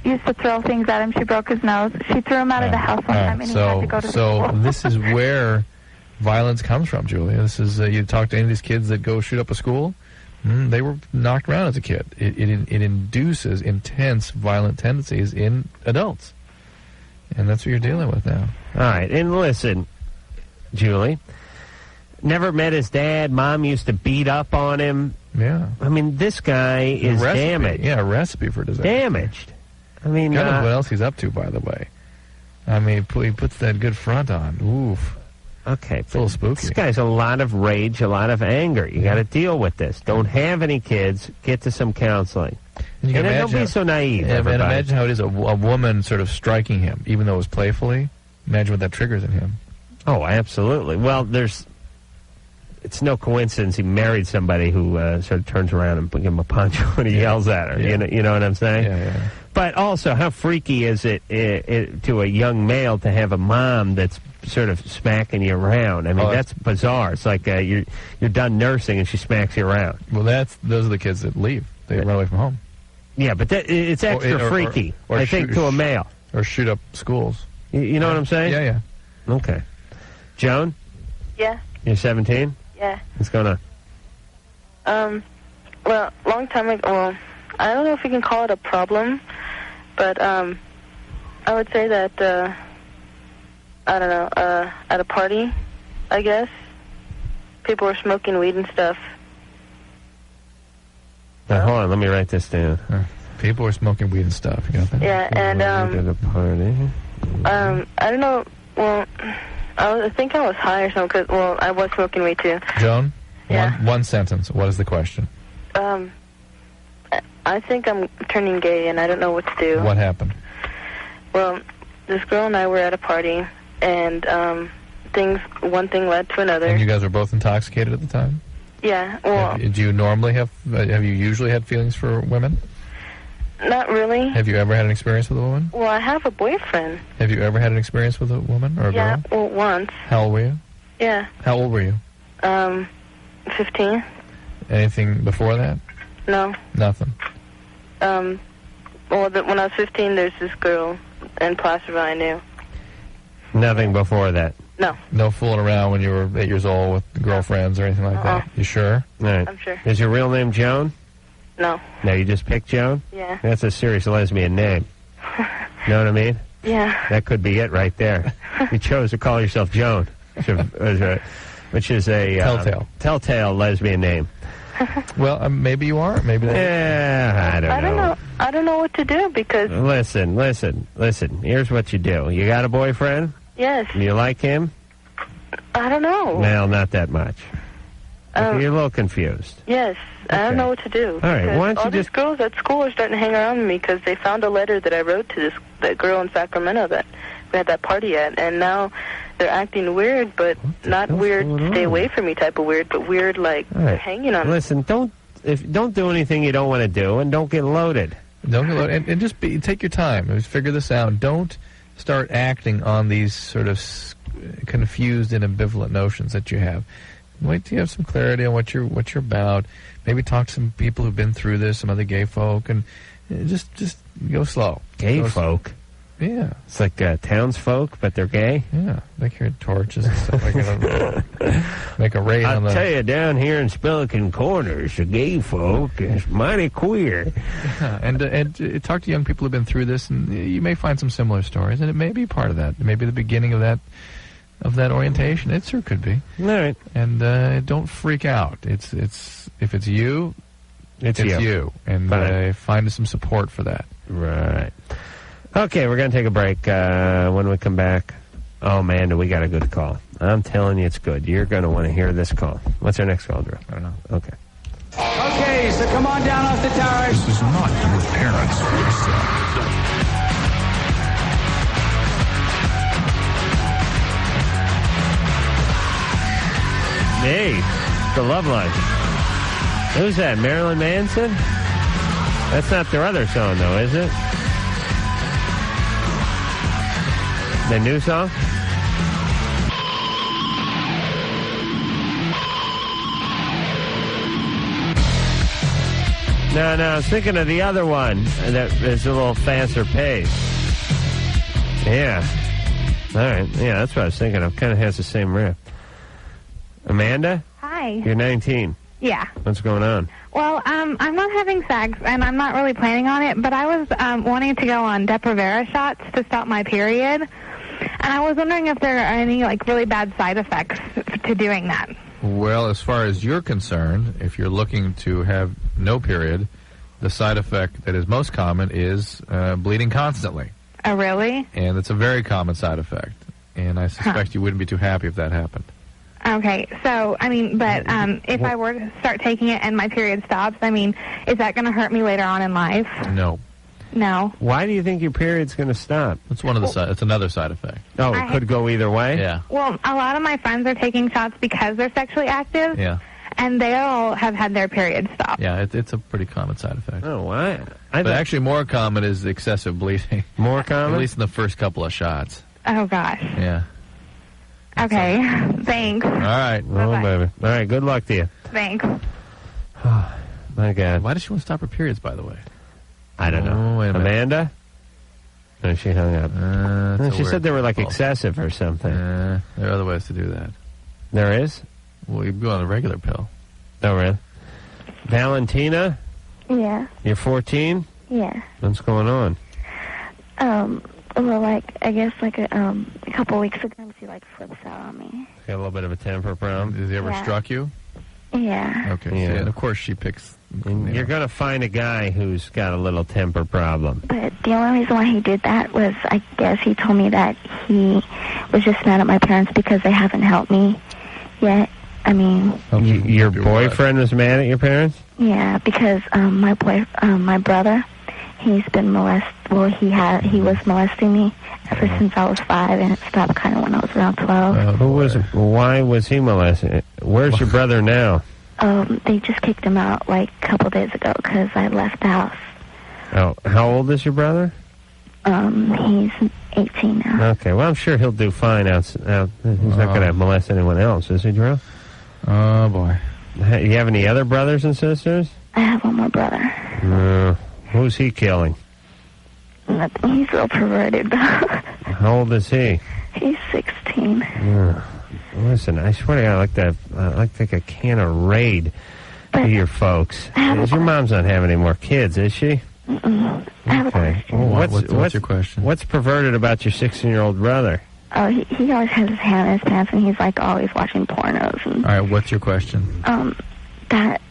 used to throw things at him. She broke his nose. She threw him out of the house one time, and he had to go to school. So this is where violence comes from, Julia. This is you talk to any of these kids that go shoot up a school. They were knocked around as a kid. It induces intense violent tendencies in adults. And that's what you're dealing with now. All right. And listen, Julie. Never met his dad. Mom used to beat up on him. Yeah. I mean, this guy is damaged. Yeah, a recipe for disaster. Damaged. I mean, God knows what else he's up to, by the way. I mean, he puts that good front on. Oof. Okay. It's a little spooky. This guy's a lot of rage, a lot of anger. You got to deal with this. Don't have any kids. Get to some counseling. And don't be so naive, and everybody. imagine how it is a woman sort of striking him, even though it was playfully. Imagine what that triggers in him. Oh, absolutely. Well, it's no coincidence he married somebody who sort of turns around and gives him a punch when he yells at her. Yeah. You know what I'm saying? Yeah. But also, how freaky is it to a young male to have a mom that's sort of smacking you around? I mean, that's bizarre. It's like you're done nursing and she smacks you around. Well, those are the kids that leave. They run away from home. Yeah, but it's extra freaky, I think, to a male. Or shoot up schools. You know what I'm saying? Yeah. Okay. Joan? Yeah. You're 17? Yeah. What's going on? Well, long time ago, well, I don't know if you can call it a problem, but, I would say that, I don't know, at a party, I guess, people were smoking weed and stuff. Now, hold on, let me write this down. People were smoking weed and stuff. You got that? Yeah, and, at a party. I don't know, well, I think I was high or something, because, well, I was smoking weed too. Joan? Yeah. One sentence. What is the question? I think I'm turning gay, and I don't know what to do. What happened? Well, this girl and I were at a party, and one thing led to another. And you guys were both intoxicated at the time? Yeah, well... Do you normally have you usually had feelings for women? Not really. Have you ever had an experience with a woman? Well, I have a boyfriend. Have you ever had an experience with a woman or a Yeah, girl? well, once. How old were you? Yeah. How old were you? 15. Anything before that? No. Nothing. Well, when I was 15, there's this girl in Placerville I knew. Nothing before that? No. No fooling around when you were 8 years old with girlfriends or anything like that? You sure? All right. I'm sure. Is your real name Joan? No. No, you just picked Joan? Yeah. That's a serious lesbian name. Know what I mean? Yeah. That could be it right there. You chose to call yourself Joan, which is a telltale lesbian name. Well, maybe you are. Maybe. I don't know. I don't know what to do because. Listen. Here's what you do. You got a boyfriend? Yes. You like him? I don't know. Well, not that much. You're a little confused. Yes. I don't know what to do. All right. Why don't you these girls at school are starting to hang around with me because they found a letter that I wrote to that girl in Sacramento that we had that party at, and now they're acting weird, but not weird stay away from me type of weird, but weird like they're hanging on me. Listen, don't do anything you don't want to do, and don't get loaded. Don't get loaded, and just take your time. Just figure this out. Don't start acting on these sort of confused and ambivalent notions that you have. Wait till you have some clarity on what you're about. Maybe talk to some people who've been through this, some other gay folk, and just go slow. Gay folk? Yeah. It's like townsfolk, but they're gay? Yeah. They carry torches and stuff like that. Make a raid on the... I'll tell you, down here in Spillikin Corners, the gay folk is mighty queer. Yeah, and talk to young people who've been through this, and you may find some similar stories, and it may be part of that. It may be the beginning of that orientation. It sure could be. All right. And don't freak out. If it's you, it's you. And find some support for that. Right. Okay, we're going to take a break. When we come back, oh, man, do we got a good call. I'm telling you it's good. You're going to want to hear this call. What's our next call, Drew? I don't know. Okay. Okay, so come on down off the tower. This is not your parents' Hey, the Loveline. Who's that, Marilyn Manson? That's not their other song, though, is it? The new song? No, I was thinking of the other one that is a little faster pace. Yeah. All right. Yeah, that's what I was thinking of. Kind of has the same riff. Amanda? Hi. You're 19. Yeah. What's going on? Well, I'm not having sex, and I'm not really planning on it, but I was wanting to go on Depo-Provera shots to stop my period. And I was wondering if there are any, like, really bad side effects to doing that. Well, as far as you're concerned, if you're looking to have no period, the side effect that is most common is bleeding constantly. Oh, really? And it's a very common side effect. And I suspect you wouldn't be too happy if that happened. Okay, so, I mean, but if I were to start taking it and my period stops, I mean, is that going to hurt me later on in life? No. No. Why do you think your period's going to stop? It's one of the it's another side effect. Oh, it could go either way? Yeah. Well, a lot of my friends are taking shots because they're sexually active. Yeah. And they all have had their period stop. Yeah, it's a pretty common side effect. Oh, why? But actually more common is excessive bleeding. More common? At least in the first couple of shots. Oh, gosh. Yeah. Okay. Thanks. All right. Oh, baby. All right, good luck to you. Thanks. My God. Why does she want to stop her periods, by the way? I don't know. Wait a minute. Amanda? No, she hung up. She said they were, like, impulse. excessive or something. There are other ways to do that. There is? Well, you go on a regular pill. Oh, really? Valentina? Yeah. You're 14? Yeah. What's going on? Well, like, I guess, like, a couple weeks ago, he, like, flips out on me. Got a little bit of a temper problem. Has he ever struck you? Yeah. Okay. Yeah. So, and of course she picks... And you're going to find a guy who's got a little temper problem. But the only reason why he did that was, I guess, he told me that he was just mad at my parents because they haven't helped me yet. I mean... Your boyfriend was mad at your parents? Yeah, because my brother, he's been he was molesting me ever since I was 5, and it stopped kind of when I was around 12. Why was he molesting? Where's your brother now? They just kicked him out like a couple days ago because I left the house. Oh, how old is your brother? He's 18 now. Okay, well, I'm sure he'll do fine out. He's not going to molest anyone else, is he, Drew? Oh, boy. You have any other brothers and sisters? I have one more brother. Who's he killing? Nothing. He's real perverted, though. How old is he? He's 16. Listen, I swear to God, I'd like to take a can of Raid to your folks. Your mom's not having any more kids, is she? I have a question. Well, what's your question? What's perverted about your 16-year-old brother? Oh, he always has his hand in his pants, and he's like always watching pornos. And, all right, what's your question? That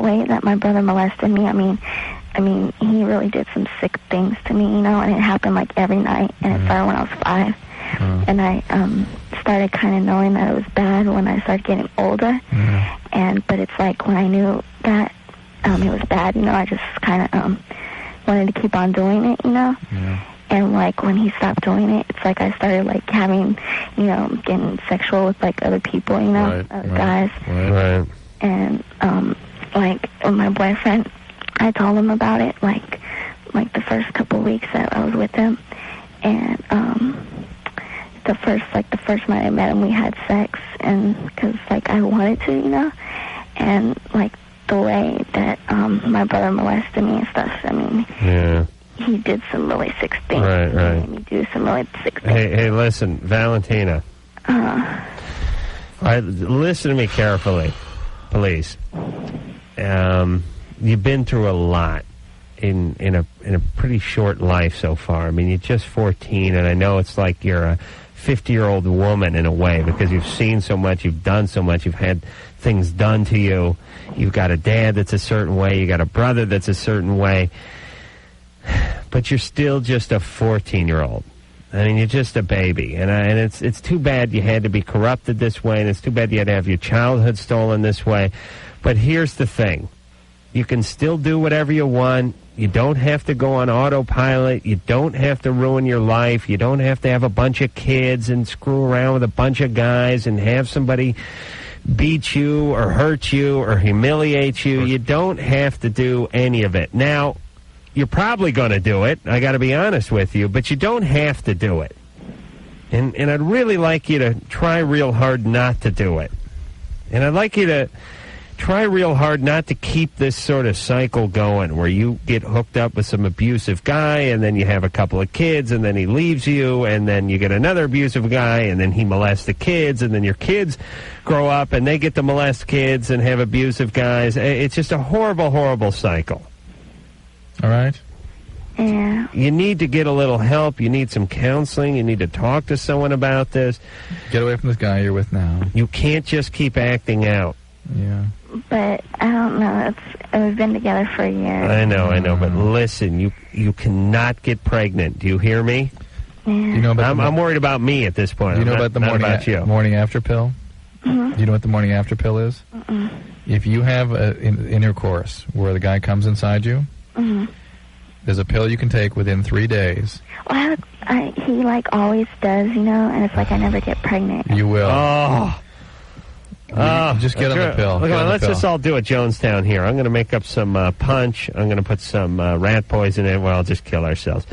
way that my brother molested me. I mean, he really did some sick things to me, and it happened like every night, and it started when I was 5. And I started kind of knowing that it was bad when I started getting older. But it's like when I knew that it was bad, I just kind of wanted to keep on doing it, And like when he stopped doing it, it's like I started like having, getting sexual with like other people, other guys. Right. And like with my boyfriend, I told him about it like the first couple weeks that I was with him, and the first night I met him, we had sex, and because like I wanted to, and like the way that my brother molested me and stuff. I mean, yeah. He did some really sick things. Right. He made me do some really sick things. Hey, listen, Valentina. All right, listen to me carefully, please. You've been through a lot in a pretty short life so far. I mean, you're just 14, and I know it's like you're a 50-year-old woman in a way because you've seen so much, you've done so much, you've had things done to you. You've got a dad that's a certain way, you got a brother that's a certain way, but you're still just a 14-year-old. I mean, you're just a baby, and it's too bad you had to be corrupted this way, and it's too bad you had to have your childhood stolen this way. But here's the thing. You can still do whatever you want. You don't have to go on autopilot. You don't have to ruin your life. You don't have to have a bunch of kids and screw around with a bunch of guys and have somebody beat you or hurt you or humiliate you. You don't have to do any of it. Now, you're probably going to do it. I got to be honest with you, but you don't have to do it. And I'd really like you to try real hard not to do it. And I'd like you to try real hard not to keep this sort of cycle going where you get hooked up with some abusive guy and then you have a couple of kids and then he leaves you and then you get another abusive guy and then he molests the kids and then your kids grow up and they get to molest kids and have abusive guys. It's just a horrible, horrible cycle. All right? Yeah, You need to get a little help. You need some counseling. You need to talk to someone about this. Get away from this guy you're with now. You can't just keep acting out. Yeah. But I don't know. We've been together for a year. I know. But listen, you cannot get pregnant. Do you hear me? Yeah. You know about I'm worried about me at this point. Do you know about the morning after pill? Mm-hmm. Do you know what the morning after pill is? Mm-mm. If you have an intercourse where the guy comes inside you, Mm-hmm. there's a pill you can take within 3 days. Well, he always does, and it's like I never get pregnant. You will. Oh. Just get on the pill. Look, let's just all do it Jonestown here. I'm going to make up some punch. I'm going to put some rat poison in. Well, I'll just kill ourselves.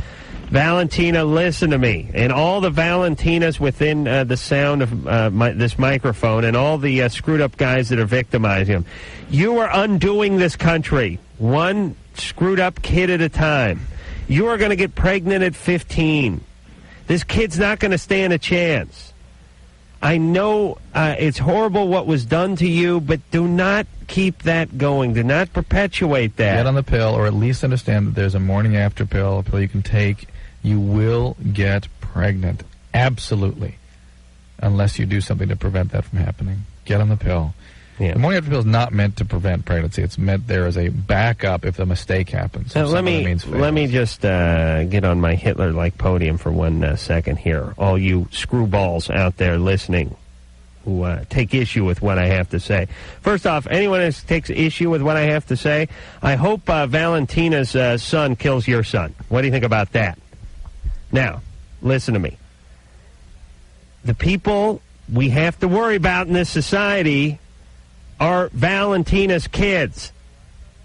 Valentina, listen to me. And all the Valentinas within the sound of this microphone and all the screwed up guys that are victimizing them. You are undoing this country. One screwed up kid at a time. You are going to get pregnant at 15. This kid's not going to stand a chance. I know it's horrible what was done to you, but do not keep that going. Do not perpetuate that. Get on the pill, or at least understand that there's a morning after pill, a pill you can take. You will get pregnant. Absolutely. Unless you do something to prevent that from happening. Get on the pill. Yeah. The morning after pill is not meant to prevent pregnancy. It's meant there as a backup if the mistake happens. Let me just get on my Hitler-like podium for 1 second here. All you screwballs out there listening who take issue with what I have to say. First off, anyone who takes issue with what I have to say, I hope Valentina's son kills your son. What do you think about that? Now, listen to me. The people we have to worry about in this society are Valentina's kids.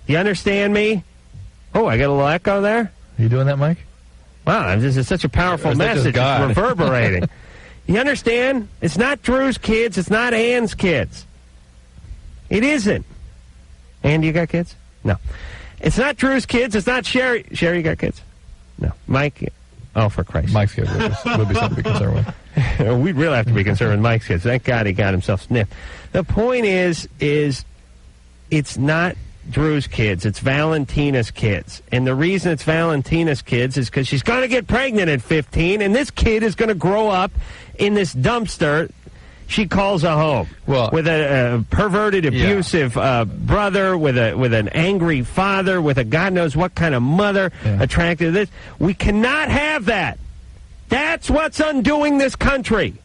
You understand me? Oh, I got a little echo there? Are you doing that, Mike? Wow, this is such a powerful message. It's reverberating. You understand? It's not Drew's kids. It's not Ann's kids. It isn't. Ann, you got kids? No. It's not Drew's kids. It's not Sherry. Sherry, you got kids? No. Mike? Oh, for Christ's sake. Mike's kids would be something to be concerned with. We'd really have to be concerned with Mike's kids. Thank God he got himself sniffed. The point is it's not Drew's kids. It's Valentina's kids. And the reason it's Valentina's kids is because she's going to get pregnant at 15, and this kid is going to grow up in this dumpster she calls a home. Well, with a perverted, abusive brother, with an angry father, with a God knows what kind of mother attracted to this. We cannot have that. That's what's undoing this country.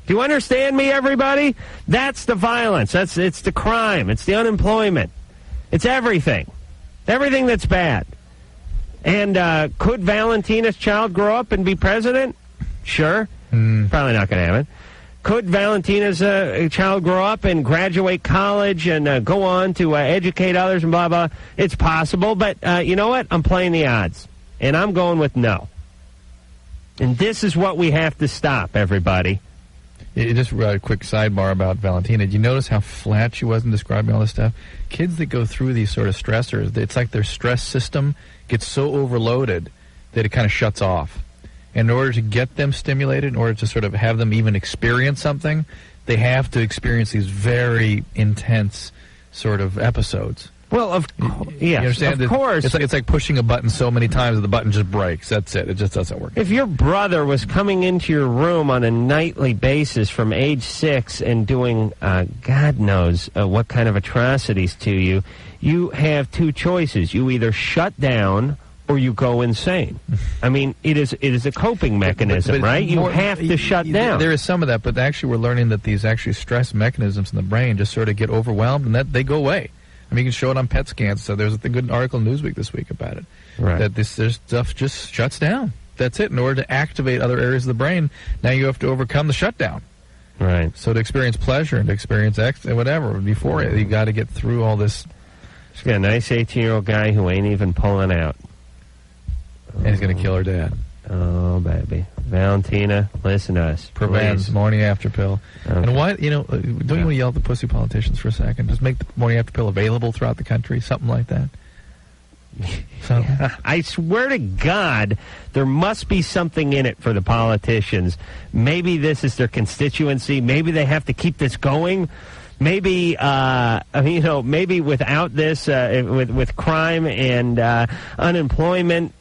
Do you understand me, everybody? That's the violence. It's the crime. It's the unemployment. It's everything. Everything that's bad. And could Valentina's child grow up and be president? Sure. Probably not going to happen. Could Valentina's child grow up and graduate college and go on to educate others and blah, blah? It's possible, but you know what? I'm playing the odds. And I'm going with no. And this is what we have to stop, everybody. Just a quick sidebar about Valentina. Did you notice how flat she was in describing all this stuff? Kids that go through these sort of stressors, it's like their stress system gets so overloaded that it kind of shuts off. And in order to get them stimulated, in order to sort of have them even experience something, they have to experience these very intense sort of episodes. Well, of course. It's like pushing a button so many times that the button just breaks. That's it. It just doesn't work. If your brother was coming into your room on a nightly basis from age 6 and doing God knows what kind of atrocities to you, you have two choices. You either shut down or you go insane. I mean, it is a coping mechanism, right? You have to shut down. There is some of that, but actually we're learning that these actually stress mechanisms in the brain just sort of get overwhelmed and that they go away. I mean, you can show it on PET scans. So there's a good article in Newsweek this week about it. Right. That this stuff just shuts down. That's it. In order to activate other areas of the brain, now you have to overcome the shutdown. Right. So to experience pleasure and to experience whatever, before it, you got to get through all this. She's got a nice 18-year-old guy who ain't even pulling out. And he's going to kill her dad. Oh, baby. Valentina, listen to us. Prevents morning after pill. Okay. And why, don't you want to yell at the pussy politicians for a second? Just make the morning after pill available throughout the country, something like that. I swear to God, there must be something in it for the politicians. Maybe this is their constituency. Maybe they have to keep this going. Maybe, maybe without this, with crime and unemployment,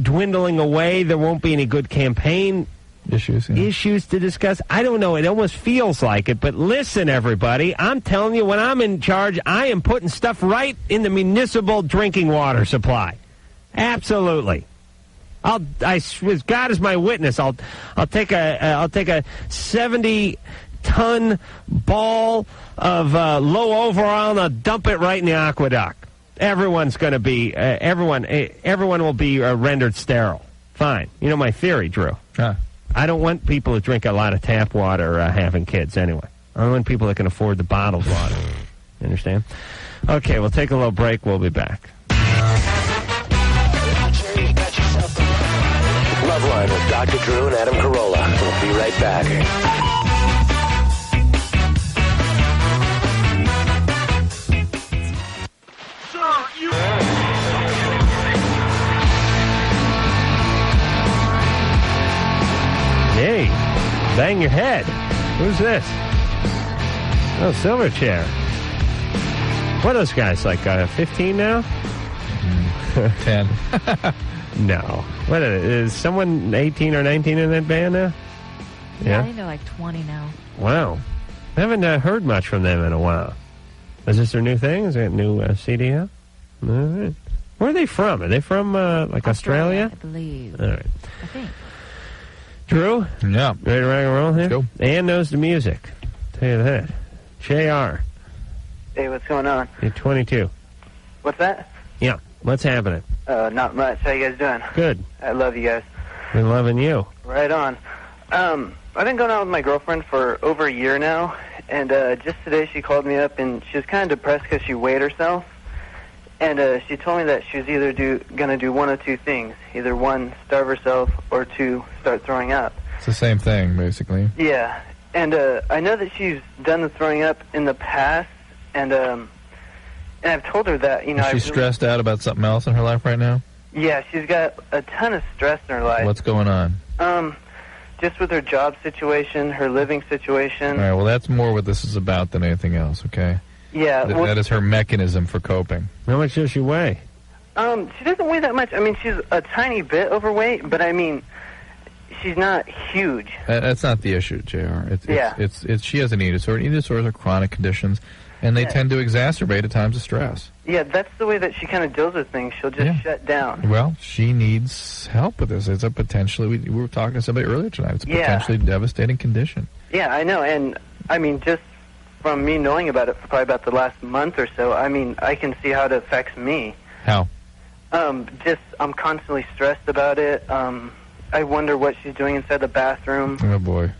dwindling away. There won't be any good campaign issues to discuss. I don't know. It almost feels like it. But listen, everybody, I'm telling you, when I'm in charge, I am putting stuff right in the municipal drinking water supply. Absolutely. As God is my witness, I'll take a 70-ton ball of low overall and I'll dump it right in the aqueduct. Everyone's going to be everyone will be rendered sterile. Fine. You know my theory, Drew. I don't want people to drink a lot of tap water having kids anyway. I want people that can afford the bottled water. You understand? Okay, we'll take a little break. We'll be back. Loveline with Dr. Drew and Adam Carolla. We'll be right back. Hey, bang your head. Who's this? Oh, Silverchair. What are those guys, like 15 now? 10. No. What is someone 18 or 19 in that band now? Yeah, I think they're like 20 now. Wow. I haven't heard much from them in a while. Is this their new thing? Is that a new CD out? All right. Where are they from? Are they from, Australia? I believe. All right. I think. Drew? Yeah. Ready to rock and roll here? Let's go. Ann knows the music. Tell you that. JR. Hey, what's going on? You're 22. What's that? Yeah. What's happening? Not much. How you guys doing? Good. I love you guys. Been loving you. Right on. I've been going out with my girlfriend for over a year now, and just today she called me up, and she was kind of depressed because she weighed herself. And she told me that she was either going to do one of two things. Either one, starve herself, or two, start throwing up. It's the same thing, basically. Yeah. And I know that she's done the throwing up in the past, and I've told her that, you know... Is she stressed out about something else in her life right now? Yeah, she's got a ton of stress in her life. What's going on? Just with her job situation, her living situation. All right, well, that's more what this is about than anything else, okay? Yeah. That is her mechanism for coping. How much does she weigh? She doesn't weigh that much. I mean, she's a tiny bit overweight, but I mean, she's not huge. That's not the issue, JR. It's she has an eating disorder. Eating disorders are chronic conditions, and they tend to exacerbate at times of stress. Yeah, that's the way that she kind of deals with things. She'll just shut down. Well, she needs help with this. It's a potentially, we were talking to somebody earlier tonight, it's a potentially devastating condition. Yeah, I know, and I mean, just from me knowing about it for probably about the last month or so, I mean, I can see how it affects me. How? Just, I'm constantly stressed about it. I wonder what she's doing inside the bathroom. Oh, boy.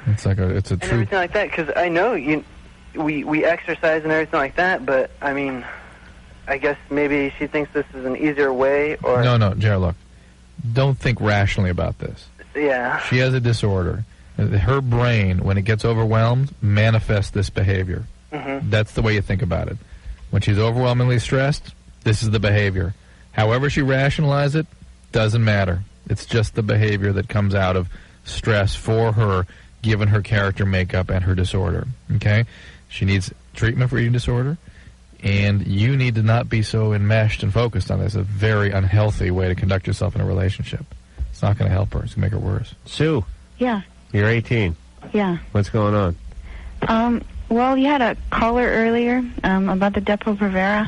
It's a and true... everything like that, because I know we exercise and everything like that, but, I mean, I guess maybe she thinks this is an easier way, or... No, Jared, look. Don't think rationally about this. Yeah. She has a disorder. Her brain, when it gets overwhelmed, manifests this behavior. Mm-hmm. That's the way you think about it. When she's overwhelmingly stressed, this is the behavior. However she rationalizes it, doesn't matter. It's just the behavior that comes out of stress for her, given her character makeup and her disorder. Okay? She needs treatment for eating disorder, and you need to not be so enmeshed and focused on this. It's a very unhealthy way to conduct yourself in a relationship. It's not going to help her. It's going to make her worse. Sue. Yeah. You're 18. Yeah. What's going on? Well, you had a caller earlier about the Depo-Provera,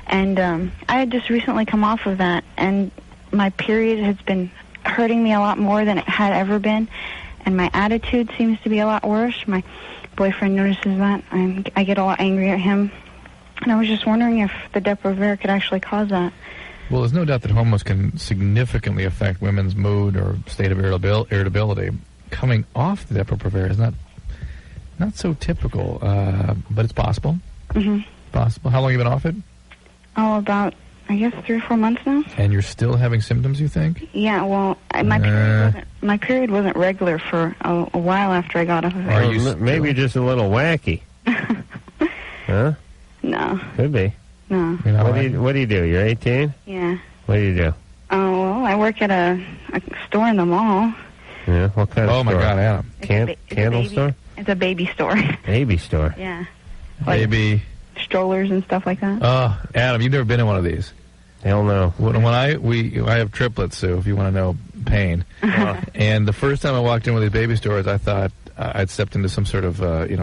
and I had just recently come off of that, and my period has been hurting me a lot more than it had ever been, and my attitude seems to be a lot worse. My boyfriend notices that. I get a lot angry at him, and I was just wondering if the Depo-Provera could actually cause that. Well, there's no doubt that hormones can significantly affect women's mood or state of irritability. Coming off the Depo-Provera is not so typical, but it's possible. Mm-hmm. Possible. How long have you been off it? Oh, about, I guess, 3 or 4 months now. And you're still having symptoms, you think? Yeah, well, my period wasn't regular for a while after I got off of it. Are you maybe just a little wacky? Huh? No. Could be. No. What do you do? You're 18? Yeah. What do you do? Oh, well, I work at a store in the mall. Yeah, what kind of store? Oh, my God, Adam. Candle store? It's a baby store. Baby store? Yeah. Baby. Strollers and stuff like that. Oh, Adam, you've never been in one of these. Hell no. When I have triplets, Sue, if you want to know pain. And the first time I walked in one of these baby stores, I thought I'd stepped into some sort of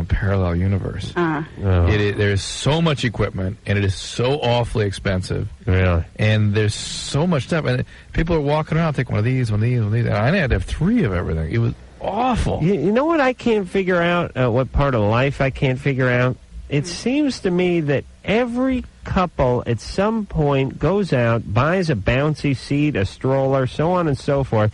parallel universe. There's so much equipment, and it is so awfully expensive. Really? And there's so much stuff, and people are walking around, take one of these. And I had to have 3 of everything. It was awful. You know what I can't figure out? What part of life I can't figure out? It seems to me that every couple at some point goes out, buys a bouncy seat, a stroller, so on and so forth.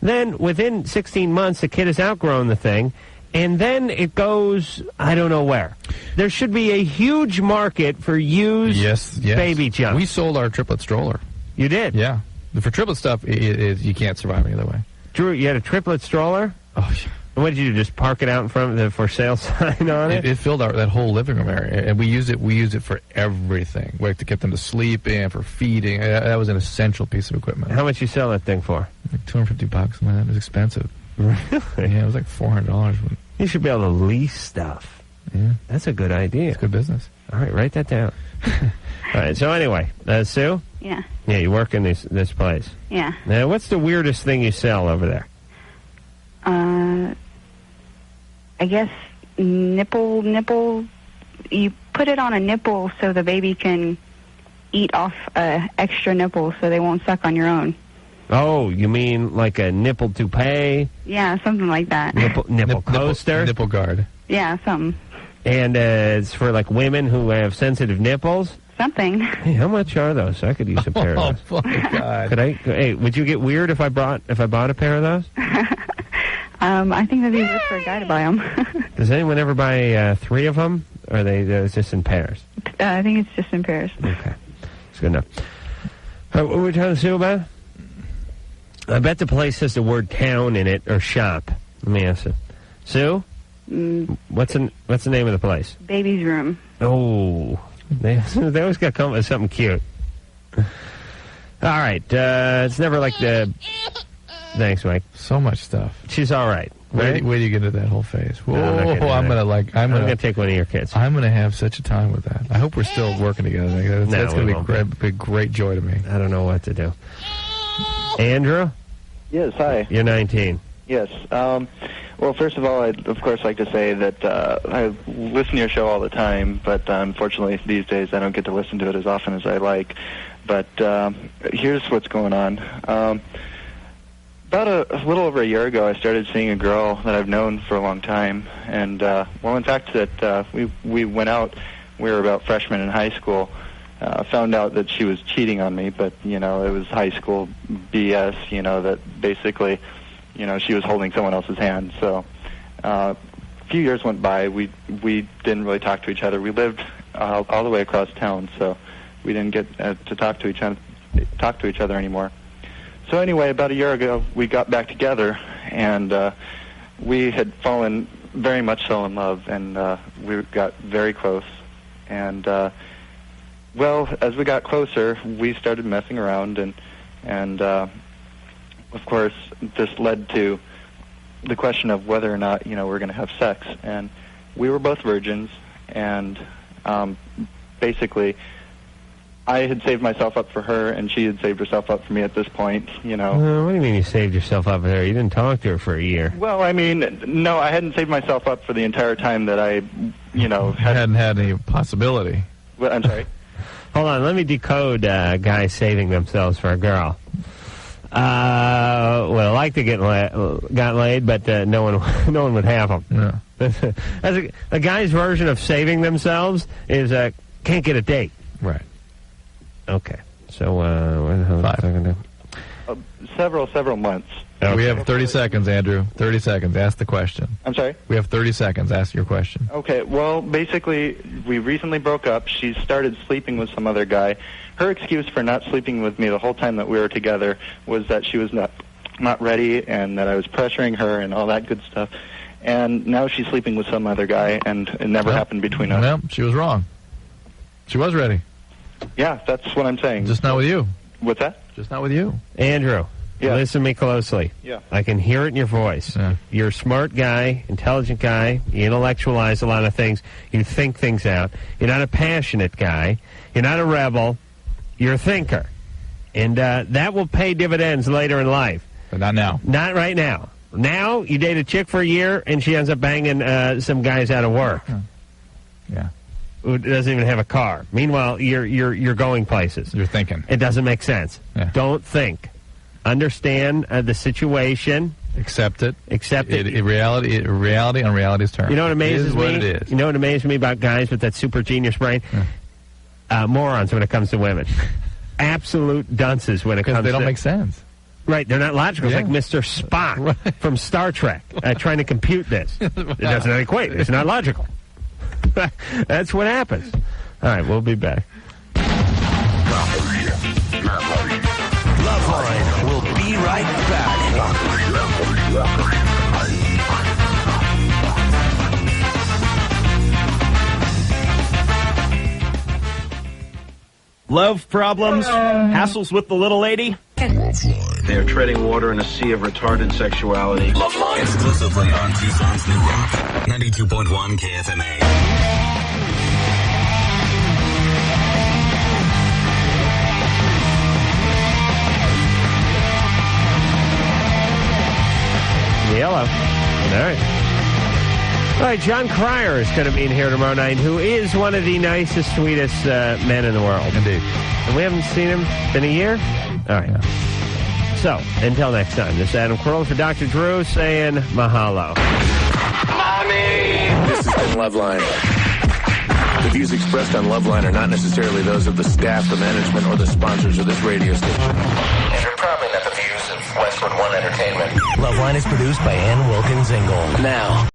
Then within 16 months, the kid has outgrown the thing, and then it goes, I don't know where. There should be a huge market for used baby junk. We sold our triplet stroller. You did? Yeah. For triplet stuff, you can't survive any other way. Drew, you had a triplet stroller? Oh, yeah. And what did you do? Just park it out in front of the for sale sign on it? It filled that whole living room area, and we used it for everything. We had to get them to sleep in, for feeding. That was an essential piece of equipment. How much you sell that thing for? Like $250, something like that. It was expensive. Really? Yeah, it was like $400. You should be able to lease stuff. Yeah, that's a good idea. It's good business. All right, write that down. All right. So anyway, Sue. Yeah. Yeah, you work in this place. Yeah. Now, what's the weirdest thing you sell over there? I guess nipple. You put it on a nipple so the baby can eat off extra nipple so they won't suck on your own. Oh, you mean like a nipple toupee? Yeah, something like that. Nipple coaster? Nipple guard. Yeah, something. And it's for like women who have sensitive nipples? Something. Hey, how much are those? I could use a pair of those. Oh my God! Hey, would you get weird if I bought a pair of those? I think that'd be good for a guy to buy them. Does anyone ever buy 3 of them? Or are they just in pairs? I think it's just in pairs. Okay, that's good enough. What were we talking to Sue about? I bet the place has the word "town" in it or "shop." Let me ask you, Sue. What's the name of the place? Baby's room. Oh, they always got to come up with something cute. All right, it's never like the. Thanks, Mike. So much stuff. She's all right. Right? Where do you get into that whole phase? Whoa, No, I'm gonna take one of your kids. I'm gonna have such a time with that. I hope we're still working together. That's gonna be a great joy to me. I don't know what to do. Andrew? Yes, hi. You're 19. Yes. Well, first of all, I'd, of course, like to say that I listen to your show all the time, but unfortunately these days I don't get to listen to it as often as I like. But here's what's going on. About a little over a year ago, I started seeing a girl that I've known for a long time. And, well, in fact, that we went out. We were about freshmen in high school. Found out that she was cheating on me, but, it was high school BS, that basically, she was holding someone else's hand. So a few years went by. We didn't really talk to each other. We lived all the way across town, so we didn't get to talk to each other anymore. So anyway, about a year ago, we got back together, and we had fallen very much so in love, and we got very close. And, well, as we got closer, we started messing around, and of course, this led to the question of whether or not, we're going to have sex. And we were both virgins, and basically, I had saved myself up for her, and she had saved herself up for me at this point, What do you mean you saved yourself up for her? You didn't talk to her for a year. Well, I mean, no, I hadn't saved myself up for the entire time that I, hadn't had any possibility. Well, I'm sorry? Hold on, let me decode guys saving themselves for a girl. Well, I like to got laid, but no one would have them. No. That's a guy's version of saving themselves is can't get a date. Right. Okay. So where the hell was I talking to? Several months. Okay. We have 30 seconds, Andrew. 30 seconds. Ask the question. I'm sorry? We have 30 seconds. Ask your question. Okay. Well, basically, we recently broke up. She started sleeping with some other guy. Her excuse for not sleeping with me the whole time that we were together was that she was not ready and that I was pressuring her and all that good stuff. And now she's sleeping with some other guy, and it never happened between us. No, she was wrong. She was ready. Yeah, that's what I'm saying. Just not with you. What's that? Just not with you. Andrew, yeah. Listen to me closely. Yeah. I can hear it in your voice. Yeah. You're a smart guy, intelligent guy. You intellectualize a lot of things. You think things out. You're not a passionate guy. You're not a rebel. You're a thinker. And that will pay dividends later in life. But not now. Not right now. Now, you date a chick for a year, and she ends up banging some guys out of work. Yeah. Who doesn't even have a car. Meanwhile, you're going places. You're thinking. It doesn't make sense. Yeah. Don't think. Understand the situation. Accept it. Accept it. Reality on reality's terms. You know what amazes me? What it is. You know what amazes me about guys with that super genius brain? Morons when it comes to women. Absolute dunces when it comes to... Because they don't make sense. Right, they're not logical. Yeah. It's like Mr. Spock from Star Trek trying to compute this. It doesn't equate. It's not logical. That's what happens. All right, we'll be back. Loveline will be right back. Love problems? Hassles with the little lady? They are treading water in a sea of retarded sexuality. Loveline. Exclusively on Tucson's New Rock. 92.1 KFMA. Yellow. All right. All right, John Cryer is going to be in here tomorrow night, who is one of the nicest, sweetest men in the world. Indeed. And we haven't seen him in a year? All right. Yeah. So, until next time, this is Adam Carolla for Dr. Drew saying mahalo. Mommy! This has been Loveline. The views expressed on Loveline are not necessarily those of the staff, the management, or the sponsors of this radio station. And are probably not the views of Westwood One Entertainment. Loveline is produced by Ann Wilkins Ingle. Now,